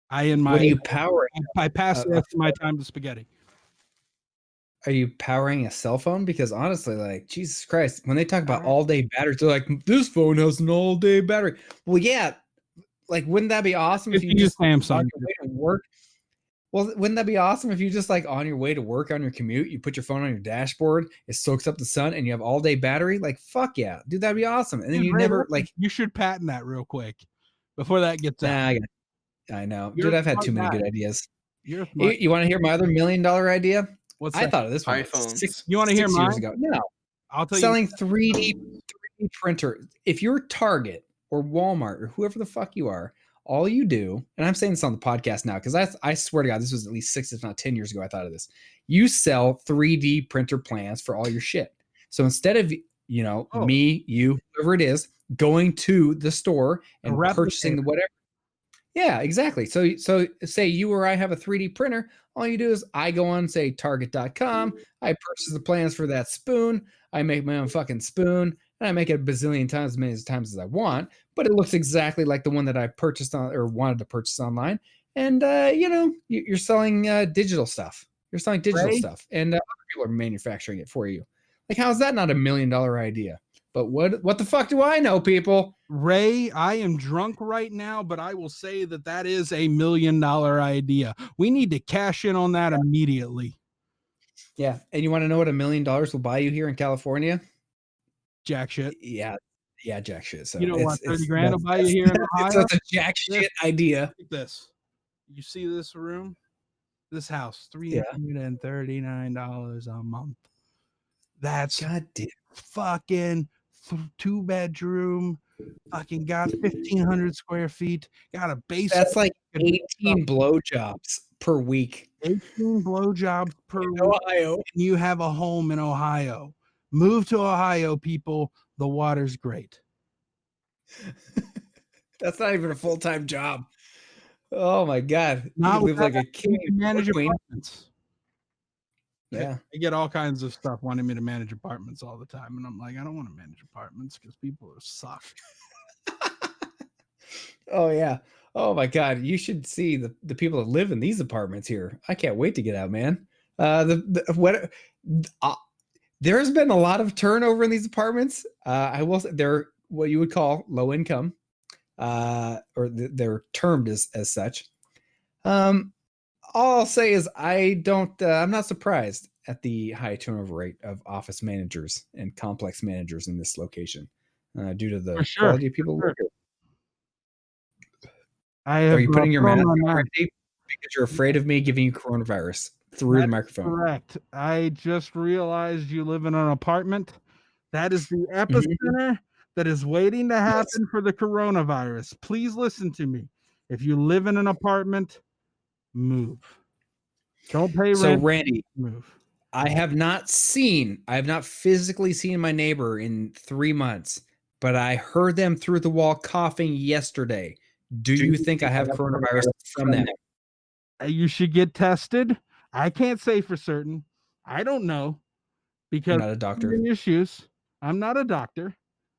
What are you powering? I pass the rest of my time to spaghetti. Are you powering a cell phone? Because honestly, like, Jesus Christ, when they talk about all day batteries, they're like, this phone has an all day battery. Well, yeah. Like, wouldn't that be awesome if you just Samsung on your way to work? Well, wouldn't that be awesome if you just like on your way to work on your commute, you put your phone on your dashboard, it soaks up the sun, and you have all day battery? Like, fuck yeah, dude, that'd be awesome. And then you should patent that real quick before that gets out. I know, dude. I've had too many good ideas. You want to hear my other $1 million idea? What's I that? thought of this one. iPhones. You want to hear 6 mine? years ago? No. I'll tell Selling you. 3D printer. If you're Target or Walmart or whoever the fuck you are, all you do, and I'm saying this on the podcast now because I swear to God, this was at least 6, if not 10 years ago. I thought of this. You sell 3D printer plans for all your shit. So instead of me, you, whoever it is, going to the store and purchasing the whatever. Yeah, exactly. So say you or I have a 3D printer. All you do is I go on, say, target.com. I purchase the plans for that spoon. I make my own fucking spoon, and I make it a bazillion times, as many times as I want. But it looks exactly like the one that I purchased on or wanted to purchase online. And, you're selling digital stuff. You're selling digital stuff. And other people are manufacturing it for you. Like, how is that not $1 million idea? But what the fuck do I know, people? Ray, I am drunk right now, but I will say that is $1 million idea. We need to cash in on that immediately. Yeah. And you want to know what $1 million will buy you here in California? Jack shit. Yeah, jack shit. So you know what? 30 grand will buy you here in Ohio. That's a jack shit idea. Look at this. You see this room? This house, $339 a month. That's goddamn fucking 2-bedroom. Fucking got 1,500 square feet. Got a basement. That's like 18 blowjobs per week. 18 blowjobs per week. Ohio. And you have a home in Ohio. Move to Ohio, people. The water's great. That's not even a full-time job. Oh my God. Not you live like a king. Manage apartments. Yeah. I get all kinds of stuff wanting me to manage apartments all the time. And I'm like, I don't want to manage apartments because people suck. Oh yeah. Oh my God. You should see the people that live in these apartments here. I can't wait to get out, man. There's been a lot of turnover in these apartments. I will say they're what you would call low income, or they're termed as such. All I'll say is I'm not surprised at the high turnover rate of office managers and complex managers in this location, due to the quality of people. Are you putting your mask on already because you're afraid of me giving you coronavirus through the microphone? Correct. I just realized you live in an apartment. That is the epicenter that is waiting to happen for the coronavirus. Please listen to me. If you live in an apartment, move. Don't pay rent. So Randy, move. I have not physically seen my neighbor in 3 months, but I heard them through the wall coughing yesterday. Do you think I have coronavirus from them? You should get tested. I can't say for certain. I don't know because I'm not a doctor. Issues. I'm not a doctor.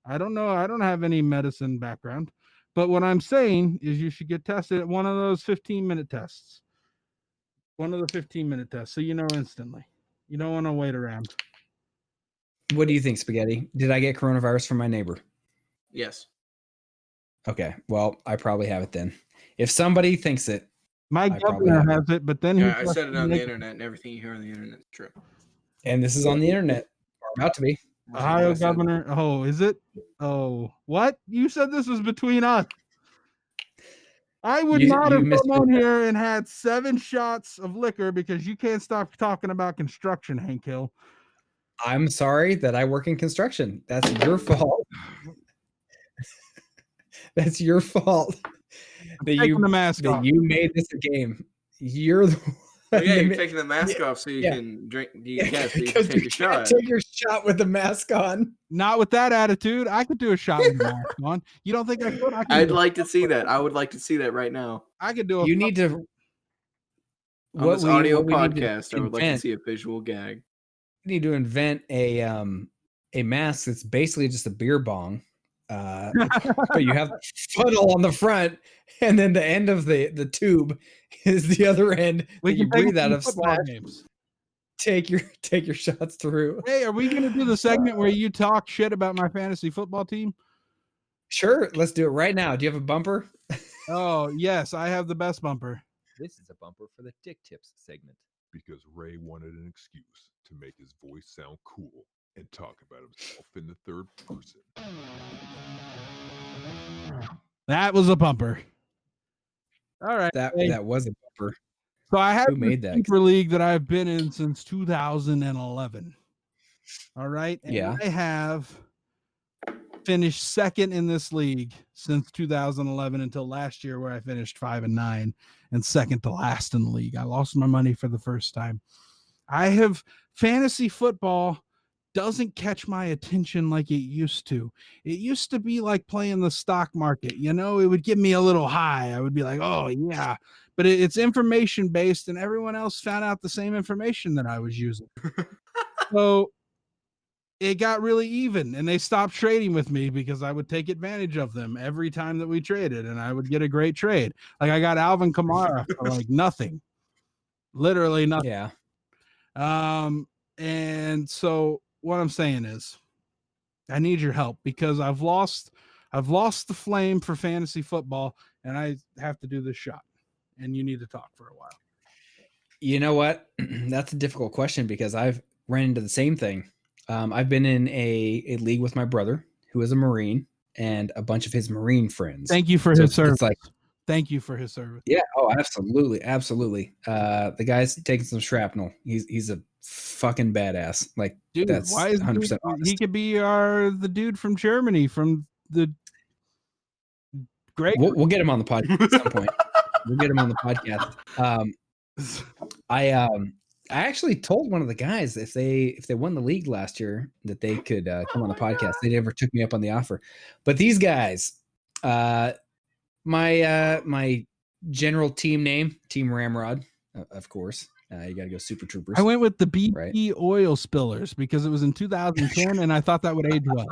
I don't know. I don't have any medicine background. But what I'm saying is you should get tested at one of those 15-minute tests. One of the 15-minute tests, so you know instantly. You don't want to wait around. What do you think, Spaghetti? Did I get coronavirus from my neighbor? Yes. Okay. Well, I probably have it then. If somebody thinks it, my governor has it, but then I said it on the internet, and everything you hear on the internet is true. And this is on the internet, or about to be. Ohio governor. Oh, is it? Oh, what? You said this was between us. I would not have come on here and had 7 shots of liquor because you can't stop talking about construction, Hank Hill. I'm sorry that I work in construction. That's your fault. That's your fault. That you made this a game. You're the one. Yeah, you're taking the mask off so you can drink. So you can take a shot. Take your shot with the mask on. Not with that attitude. I could do a shot with the mask on. You don't think I could? I'd like to see that. I would like to see that right now. I could do a. You need to. On this audio podcast, I would like to see a visual gag. You need to invent a mask that's basically just a beer bong, but you have the funnel on the front, and then the end of the tube is the other end. We can breathe out of. Games. Take your shots through. Hey, are we gonna do the segment where you talk shit about my fantasy football team? Sure, let's do it right now. Do you have a bumper? Oh yes, I have the best bumper. This is a bumper for the Dick Tips segment. Because Ray wanted an excuse to make his voice sound cool and talk about himself in the third person. That was a bumper. All right. That was a bumper. So I have Who made that? Super League that I've been in since 2011. All right. And yeah. I have finished second in this league since 2011 until last year, where I finished 5-9 and second to last in the league. I lost my money for the first time. Fantasy football doesn't catch my attention like it used to. It used to be like playing the stock market. You know, it would give me a little high. I would be like, oh yeah, but it's information based, and everyone else found out the same information that I was using. So it got really even, and they stopped trading with me because I would take advantage of them every time that we traded, and I would get a great trade. Like I got Alvin Kamara for like nothing, literally nothing. Yeah. And so what I'm saying is I need your help because I've lost the flame for fantasy football, and I have to do this shot, and you need to talk for a while. You know what? That's a difficult question because I've ran into the same thing. I've been in a league with my brother, who is a Marine, and a bunch of his Marine friends. Thank you for his service. Thank you for his service. Yeah. Oh, absolutely. Absolutely. The guy's taking some shrapnel. He's a fucking badass. Like, dude, that's why is 100% honest. He could be the dude from Germany from the great. We'll get him on the podcast at some point. We'll get him on the podcast. I actually told one of the guys if they won the league last year that they could come on the podcast. They never took me up on the offer, but these guys, my general team name, Team Ramrod, of course. You got to go Super Troopers. I went with the BP oil spillers because it was in 2010, and I thought that would age well.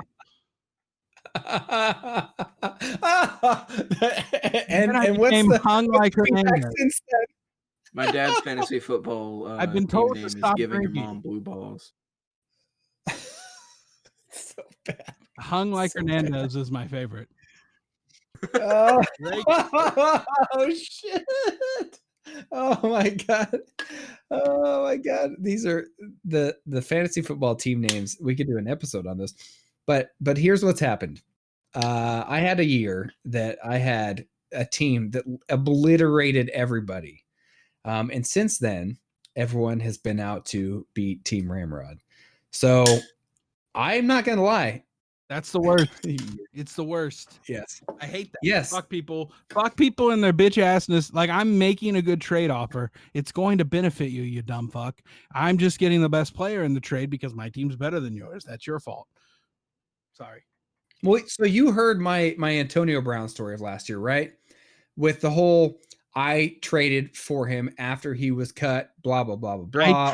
and what's the hung like her name? My dad's fantasy football. I've been told to stop giving drinking. your mom blue balls. So bad. Hung like Hernandez is my favorite. Oh shit! Oh my god! Oh my god! These are the fantasy football team names. We could do an episode on this, but here's what's happened. I had a year that I had a team that obliterated everybody. And since then, everyone has been out to beat Team Ramrod. So I'm not going to lie. That's the worst. It's the worst. Yes. I hate that. Yes. Fuck people and their bitch assness. Like, I'm making a good trade offer. It's going to benefit you, you dumb fuck. I'm just getting the best player in the trade because my team's better than yours. That's your fault. Sorry. Well, so you heard my Antonio Brown story of last year, right? With the whole I traded for him after he was cut, blah, blah, blah, blah, blah.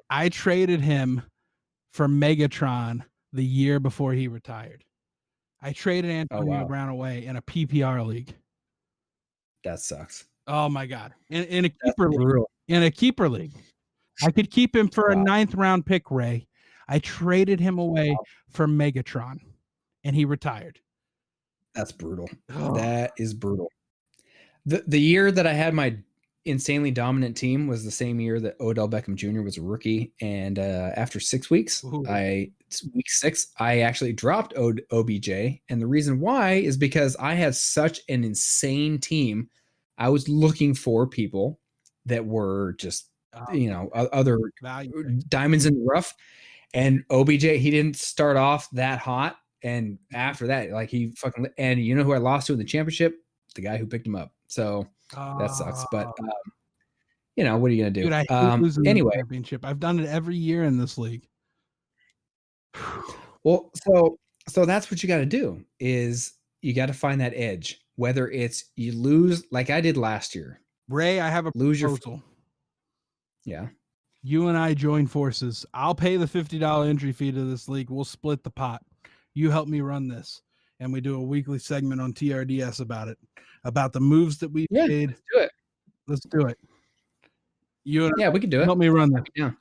I traded him for Megatron the year before he retired. I traded Antonio Brown away in a PPR league. That sucks. Oh my God. In a keeper league. In a keeper league. I could keep him for a 9th round pick, Ray. I traded him away for Megatron and he retired. That's brutal. Oh. That is brutal. The year that I had my insanely dominant team was the same year that Odell Beckham Jr. was a rookie. And after 6 weeks, I week 6, I actually dropped OBJ. And the reason why is because I had such an insane team. I was looking for people that were just, other diamonds in the rough. And OBJ, he didn't start off that hot. And after that, like he fucking, and you know who I lost to in the championship? The guy who picked him up. So that sucks. But, what are you going to do? Dude, I hate losing anyway, the championship. I've done it every year in this league. Well, so that's what you got to do is you got to find that edge, whether it's you lose like I did last year. Ray, I have a proposal. Yeah. You and I join forces. I'll pay the $50 entry fee to this league. We'll split the pot. You help me run this. And we do a weekly segment on TRDS about it, about the moves that we made. Let's do it. Let's do it. You and we can do it. Help me run that. Yeah.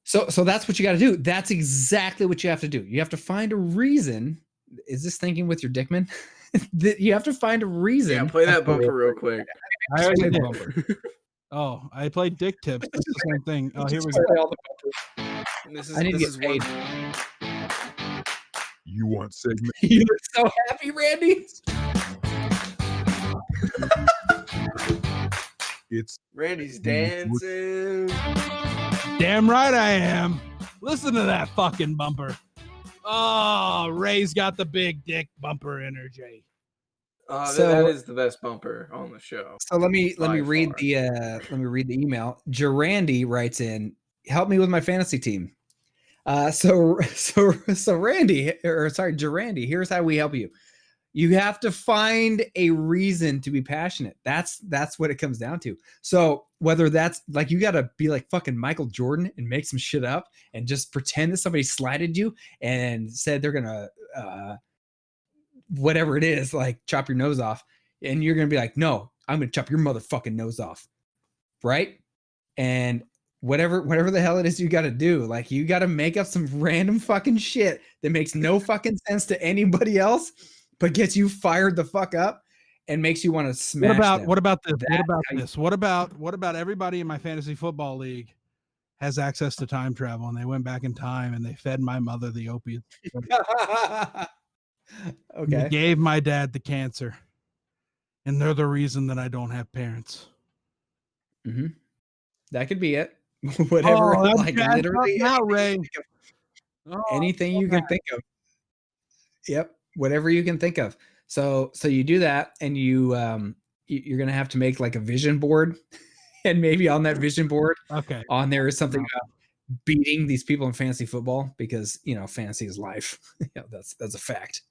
So that's what you got to do. That's exactly what you have to do. You have to find a reason. Is this thinking with your Dickman? You have to find a reason. Yeah, play that bumper real quick. I already did. Oh, I played Dick Tips. That's the same thing. Oh, here we go. I need to get paid. You want segment? You look so happy, Randy. It's Randy's dancing. Damn right I am. Listen to that fucking bumper. Oh, Ray's got the big dick bumper energy. That is the best bumper on the show. So let me read the email. Gerandi writes in, help me with my fantasy team. So Randy, or sorry, Gerandi, here's how we help you. You have to find a reason to be passionate. That's what it comes down to. So whether that's like, you got to be like fucking Michael Jordan and make some shit up and just pretend that somebody slighted you and said they're going to, whatever it is, like chop your nose off. And you're going to be like, no, I'm going to chop your motherfucking nose off. Right. And whatever the hell it is you got to do, like you got to make up some random fucking shit that makes no fucking sense to anybody else, but gets you fired the fuck up and makes you want to smash. What about this? What about everybody in my fantasy football league has access to time travel and they went back in time and they fed my mother the opiates. Okay. They gave my dad the cancer. And they're the reason that I don't have parents. Mm-hmm. That could be it. Whatever. Like literally Ray. Anything you can think of. Yep. Whatever you can think of. So you do that, and you're gonna have to make like a vision board, and maybe on that vision board, on there is something about beating these people in fantasy football, because fantasy is life. That's a fact.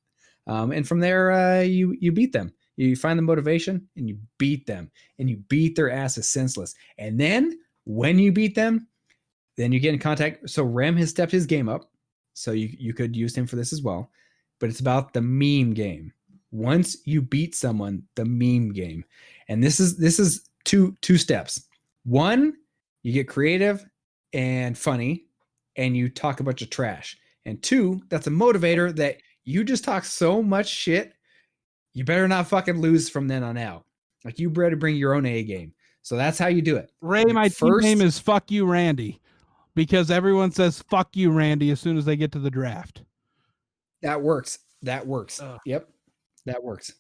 And from there, you beat them. You find the motivation and you beat them, and you beat their asses senseless. And then when you beat them, then you get in contact. So Rem has stepped his game up, so you could use him for this as well. But it's about the meme game. Once you beat someone, the meme game. And this is two steps. One, you get creative and funny and you talk a bunch of trash. And two, that's a motivator that you just talk so much shit, you better not fucking lose from then on out. Like, you better bring your own A game. So that's how you do it. Ray, my team name is Fuck You Randy, because everyone says fuck you Randy as soon as they get to the draft. That works. Yep. That works.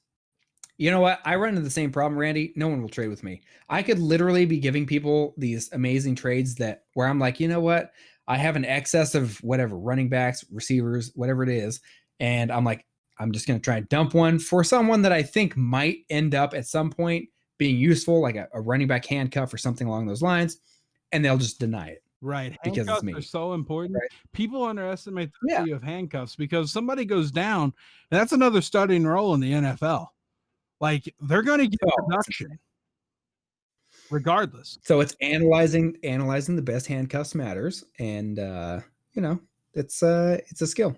You know what? I run into the same problem, Randy. No one will trade with me. I could literally be giving people these amazing trades where I'm like, you know what? I have an excess of whatever, running backs, receivers, whatever it is. And I'm like, I'm just going to try and dump one for someone that I think might end up at some point being useful, like a running back handcuff or something along those lines. And they'll just deny it. Right. Because handcuffs it's me. Are so important. Right. People underestimate the value of handcuffs, because somebody goes down, and that's another starting role in the NFL. Like, they're going to get production regardless. So it's analyzing the best handcuffs matters. And, it's a skill.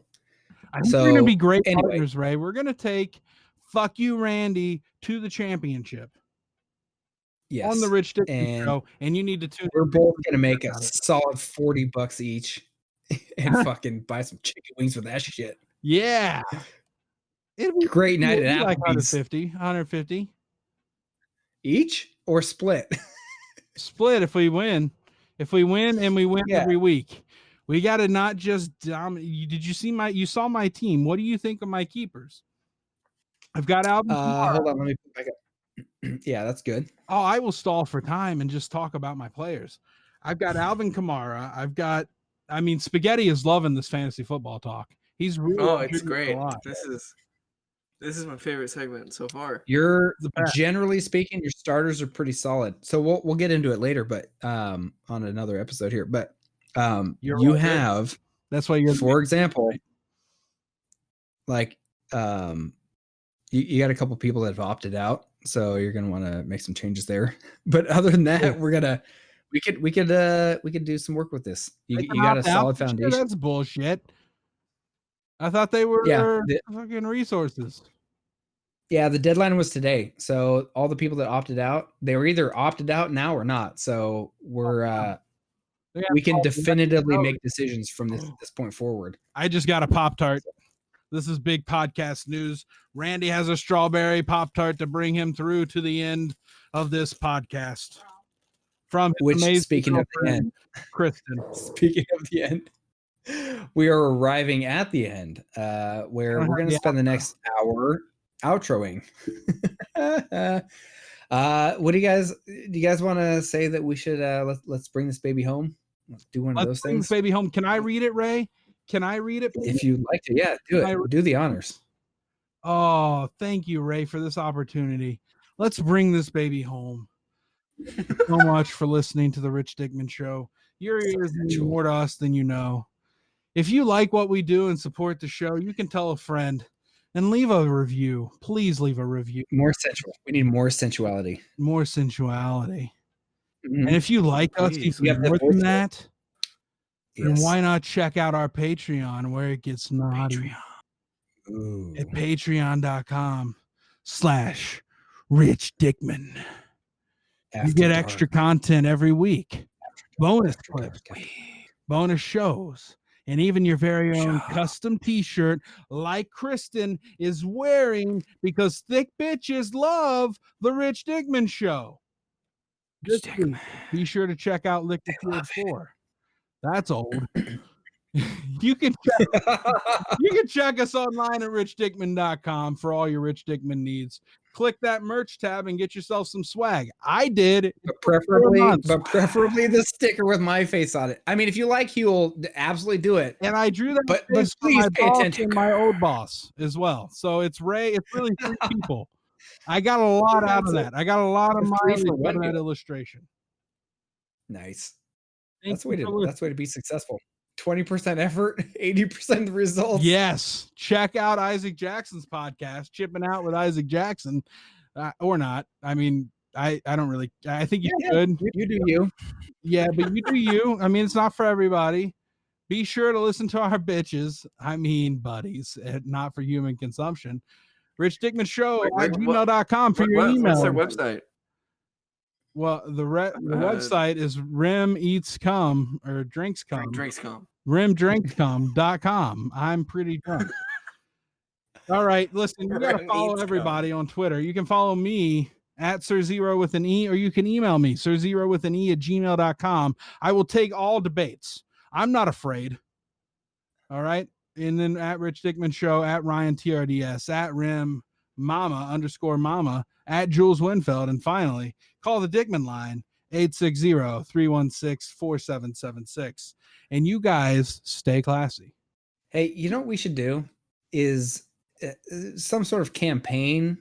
I think we're going to be great partners, Ray. We're going to take Fuck You Randy to the championship. Yes. On the Rich Dickman show, and you need to tune. We're both gonna make a solid $40 each, and fucking buy some chicken wings with that shit. Yeah, it'd be a great night at like Applebee's. 150 each, or split. Split if we win. If we win, and we win every week, We got to not just dominate. Did you see you saw my team? What do you think of my keepers? I've got Alvin Kamara. Hold on, let me put back up. Yeah, that's good. Oh, I will stall for time and just talk about my players. I've got Alvin Kamara. Spaghetti is loving this fantasy football talk. He's really it's great. This is my favorite segment so far. Generally speaking, your starters are pretty solid. So we'll get into it later, but on another episode here. But you have that's why you're, for example, like you got a couple people that have opted out, so you're gonna want to make some changes there. But other than that, we could do some work with this. You got a solid foundation. Sure, that's bullshit. I thought they were fucking resources. Yeah, the deadline was today. So all the people that opted out, they were either opted out now or not. So we can definitively make decisions from this point forward. I just got a Pop-Tart. This is big podcast news. Randy has a strawberry Pop-Tart to bring him through to the end of this podcast. From speaking of the end, Kristen. Speaking of the end, we are arriving at the end, where we're going to spend the next hour outroing. What do you guys want to say that we should let's bring this baby home? Let's do one of those things. This baby home. Can I read it, Ray? Can I read it? If you'd like to, yeah, do it. Do the honors. Oh, thank you, Ray, for this opportunity. Let's bring this baby home. Thank you so much for listening to the Rich Dickman Show. Your ears mean more to us than you know. If you like what we do and support the show, you can tell a friend and leave a review. Please leave a review. More sensual. We need more sensuality. More sensuality. Mm-hmm. And if you like us even more than that, then why not check out our Patreon where it gets naughty? At patreon.com/Rich Dickman. You get extra content every week, bonus clips, bonus shows, and even your very own custom t-shirt like Kristen is wearing because thick bitches love the Rich Dickman Show. This week, be sure to check out Liquid Field 4. That's old. You can check us online at richdickman.com for all your Rich Dickman needs. Click that merch tab and get yourself some swag. I did, but preferably the sticker with my face on it. I mean, if you like Huell, absolutely do it. And I drew that, but please pay attention. My old boss as well. So it's Ray. It's really three people. I got a lot out of that. I got a lot of mileage out of that illustration. Nice. That's the way to be successful. 20% effort, 80% results. Yes. Check out Isaac Jackson's podcast, Chipping Out with Isaac Jackson, or not. I mean, I don't really. I think you should. You do you. Yeah, but you do you. I mean, it's not for everybody. Be sure to listen to our bitches. I mean, buddies, not for human consumption. Rich Dickman Show at gmail.com for your email. What's their website? Well, the website is Rim Eats Cum or Drinks Cum. Drinks Cum. RimDrinksCum.com. I'm pretty drunk. All right, listen, you got to follow everybody on Twitter. You can follow me at SirZero with an E, or you can email me, SirZero with an E at gmail.com. I will take all debates. I'm not afraid. All right. And then at Rich Dickman Show, at Ryan TRDS, at Rim Mama _Mama, at Jules Winfeld. And finally, call the Dickman line, 860-316-4776. And you guys stay classy. Hey, you know what we should do is some sort of campaign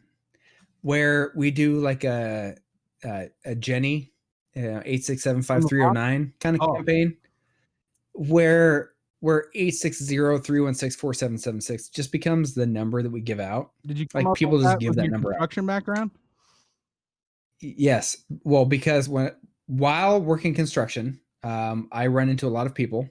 where we do like a Jenny 8675309 kind of campaign where 860-316-4776 just becomes the number that we give out. Did you like people just give that number out? Construction background? Yes. Well, because while working construction, I run into a lot of people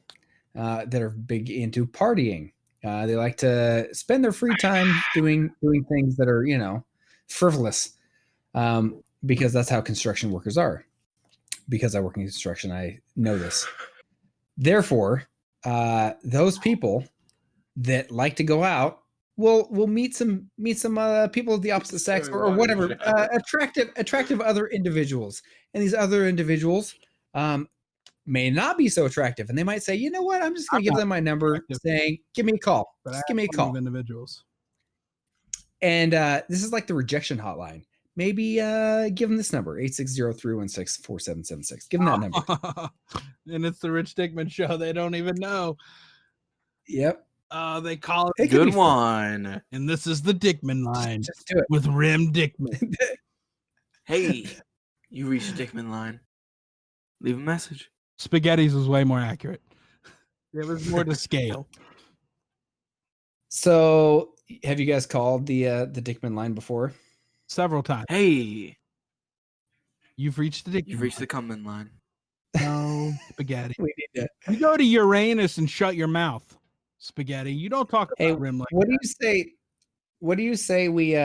that are big into partying. They like to spend their free time doing things that are, frivolous, because that's how construction workers are. Because I work in construction, I know this. Therefore, those people that like to go out will meet some people of the opposite sex or whatever, attractive other individuals, and these other individuals may not be so attractive, and they might say, you know what, I'm just gonna give them my number, saying, give me a call. Just give me a call. Individuals. And this is like the rejection hotline. Maybe give them this number, 860-316-4776. Give them that number. And it's the Rich Dickman Show. They don't even know. Yep. They call it Good one. And this is the Dickman line. Just do it. With Rem Dickman. Hey, you reached the Dickman line. Leave a message. Spaghetti's was way more accurate. It was more to scale. So, have you guys called the Dickman line before? Several times. Hey, you've reached the Dickman. You've reached the Cummin line. No, Spaghetti. We need to. You go to Uranus and shut your mouth, Spaghetti. You don't talk about Rem like what that. do you say? What do you say we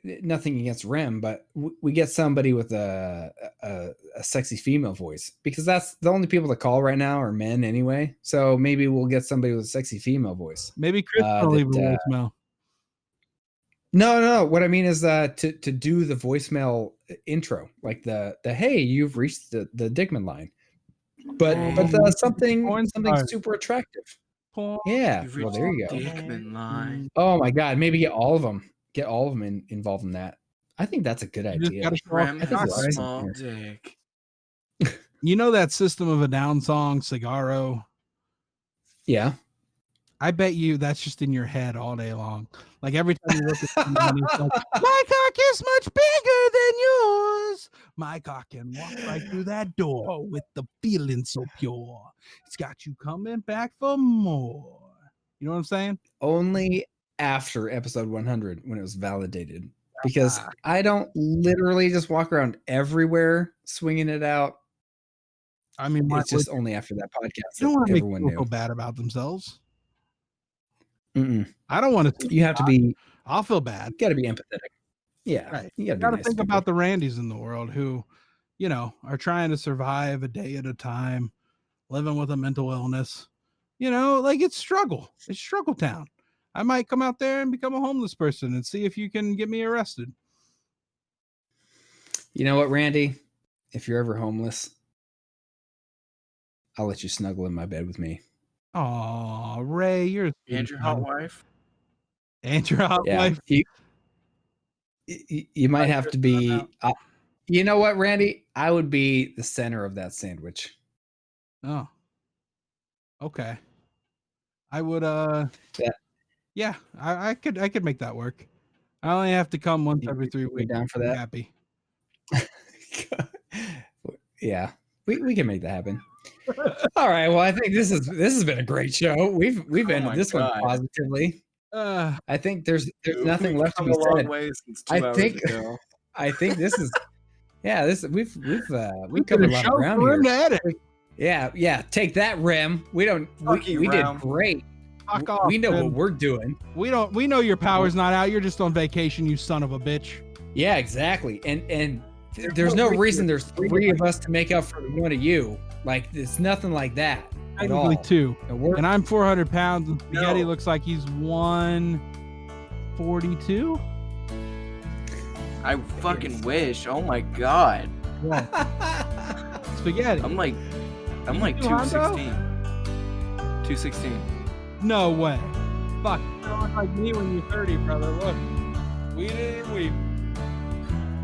nothing against Rem, but we get somebody with a sexy female voice, because that's the only people that call right now are men anyway. So maybe we'll get somebody with a sexy female voice. Maybe Chris will leave a voicemail. No. What I mean is to do the voicemail intro, like the hey, you've reached the Dickman line, but something super attractive. Yeah, well, there you go. Dickman line. Oh my God, maybe get all of them. Get all of them involved in that. I think that's a good idea. Rem has a small dick. You know that System of a Down song, Cigarro? Yeah. I bet you that's just in your head all day long. Like every time you look at someone, it's like, my cock is much bigger than yours. My cock can walk right through that door with the feeling so pure. It's got you coming back for more. You know what I'm saying? Only after episode 100 when it was validated, because I don't literally just walk around everywhere swinging it out. I mean, it's just only after that podcast you don't want to make everyone people knew. feel bad about themselves. Mm-mm. I don't want to. You have to be. I'll feel bad. You got to be empathetic. Yeah, right. You got to nice think to about the Randys in the world who, you know, are trying to survive a day at a time, living with a mental illness. You know, like it's struggle. It's struggle town. I might come out there and become a homeless person and see if you can get me arrested. You know what, Randy? If you're ever homeless, I'll let you snuggle in my bed with me. Oh, Ray, you're And your hot wife. And your hot Yeah, wife. You might have to be. You know what, Randy? I would be the center of that sandwich. Oh. Okay. I would. Yeah. I could make that work. I only have to come once every 3 weeks. Down for that? Happy. Yeah, we can make that happen. All right. Well, I think this has been a great show. We've ended this one positively. I think there's nothing left to be said. I think this is we've covered a lot of ground here. Yeah. Take that, Rem. We did great. Fuck off, we know Rem. what we're doing. We know your power's not out. You're just on vacation, you son of a bitch. Yeah, exactly. And there's no reason there's 3 of us to make up for one of you. Like it's nothing like that. Technically 2. And I'm 400 pounds and Spaghetti looks like he's 142. I fucking wish. Oh my God. What? Spaghetti. I'm like 216. 216. No way. Fuck. You don't look like me when you're 30, brother. Look. We didn't weep.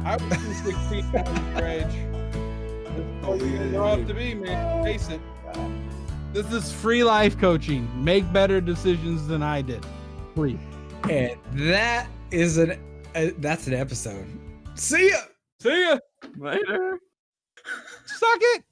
I was 216 pounds your age. That's all you grow up to be, man. Face it. This is free life coaching. Make better decisions than I did. Please. And that is that's an episode. See ya. See ya. Later. Suck it.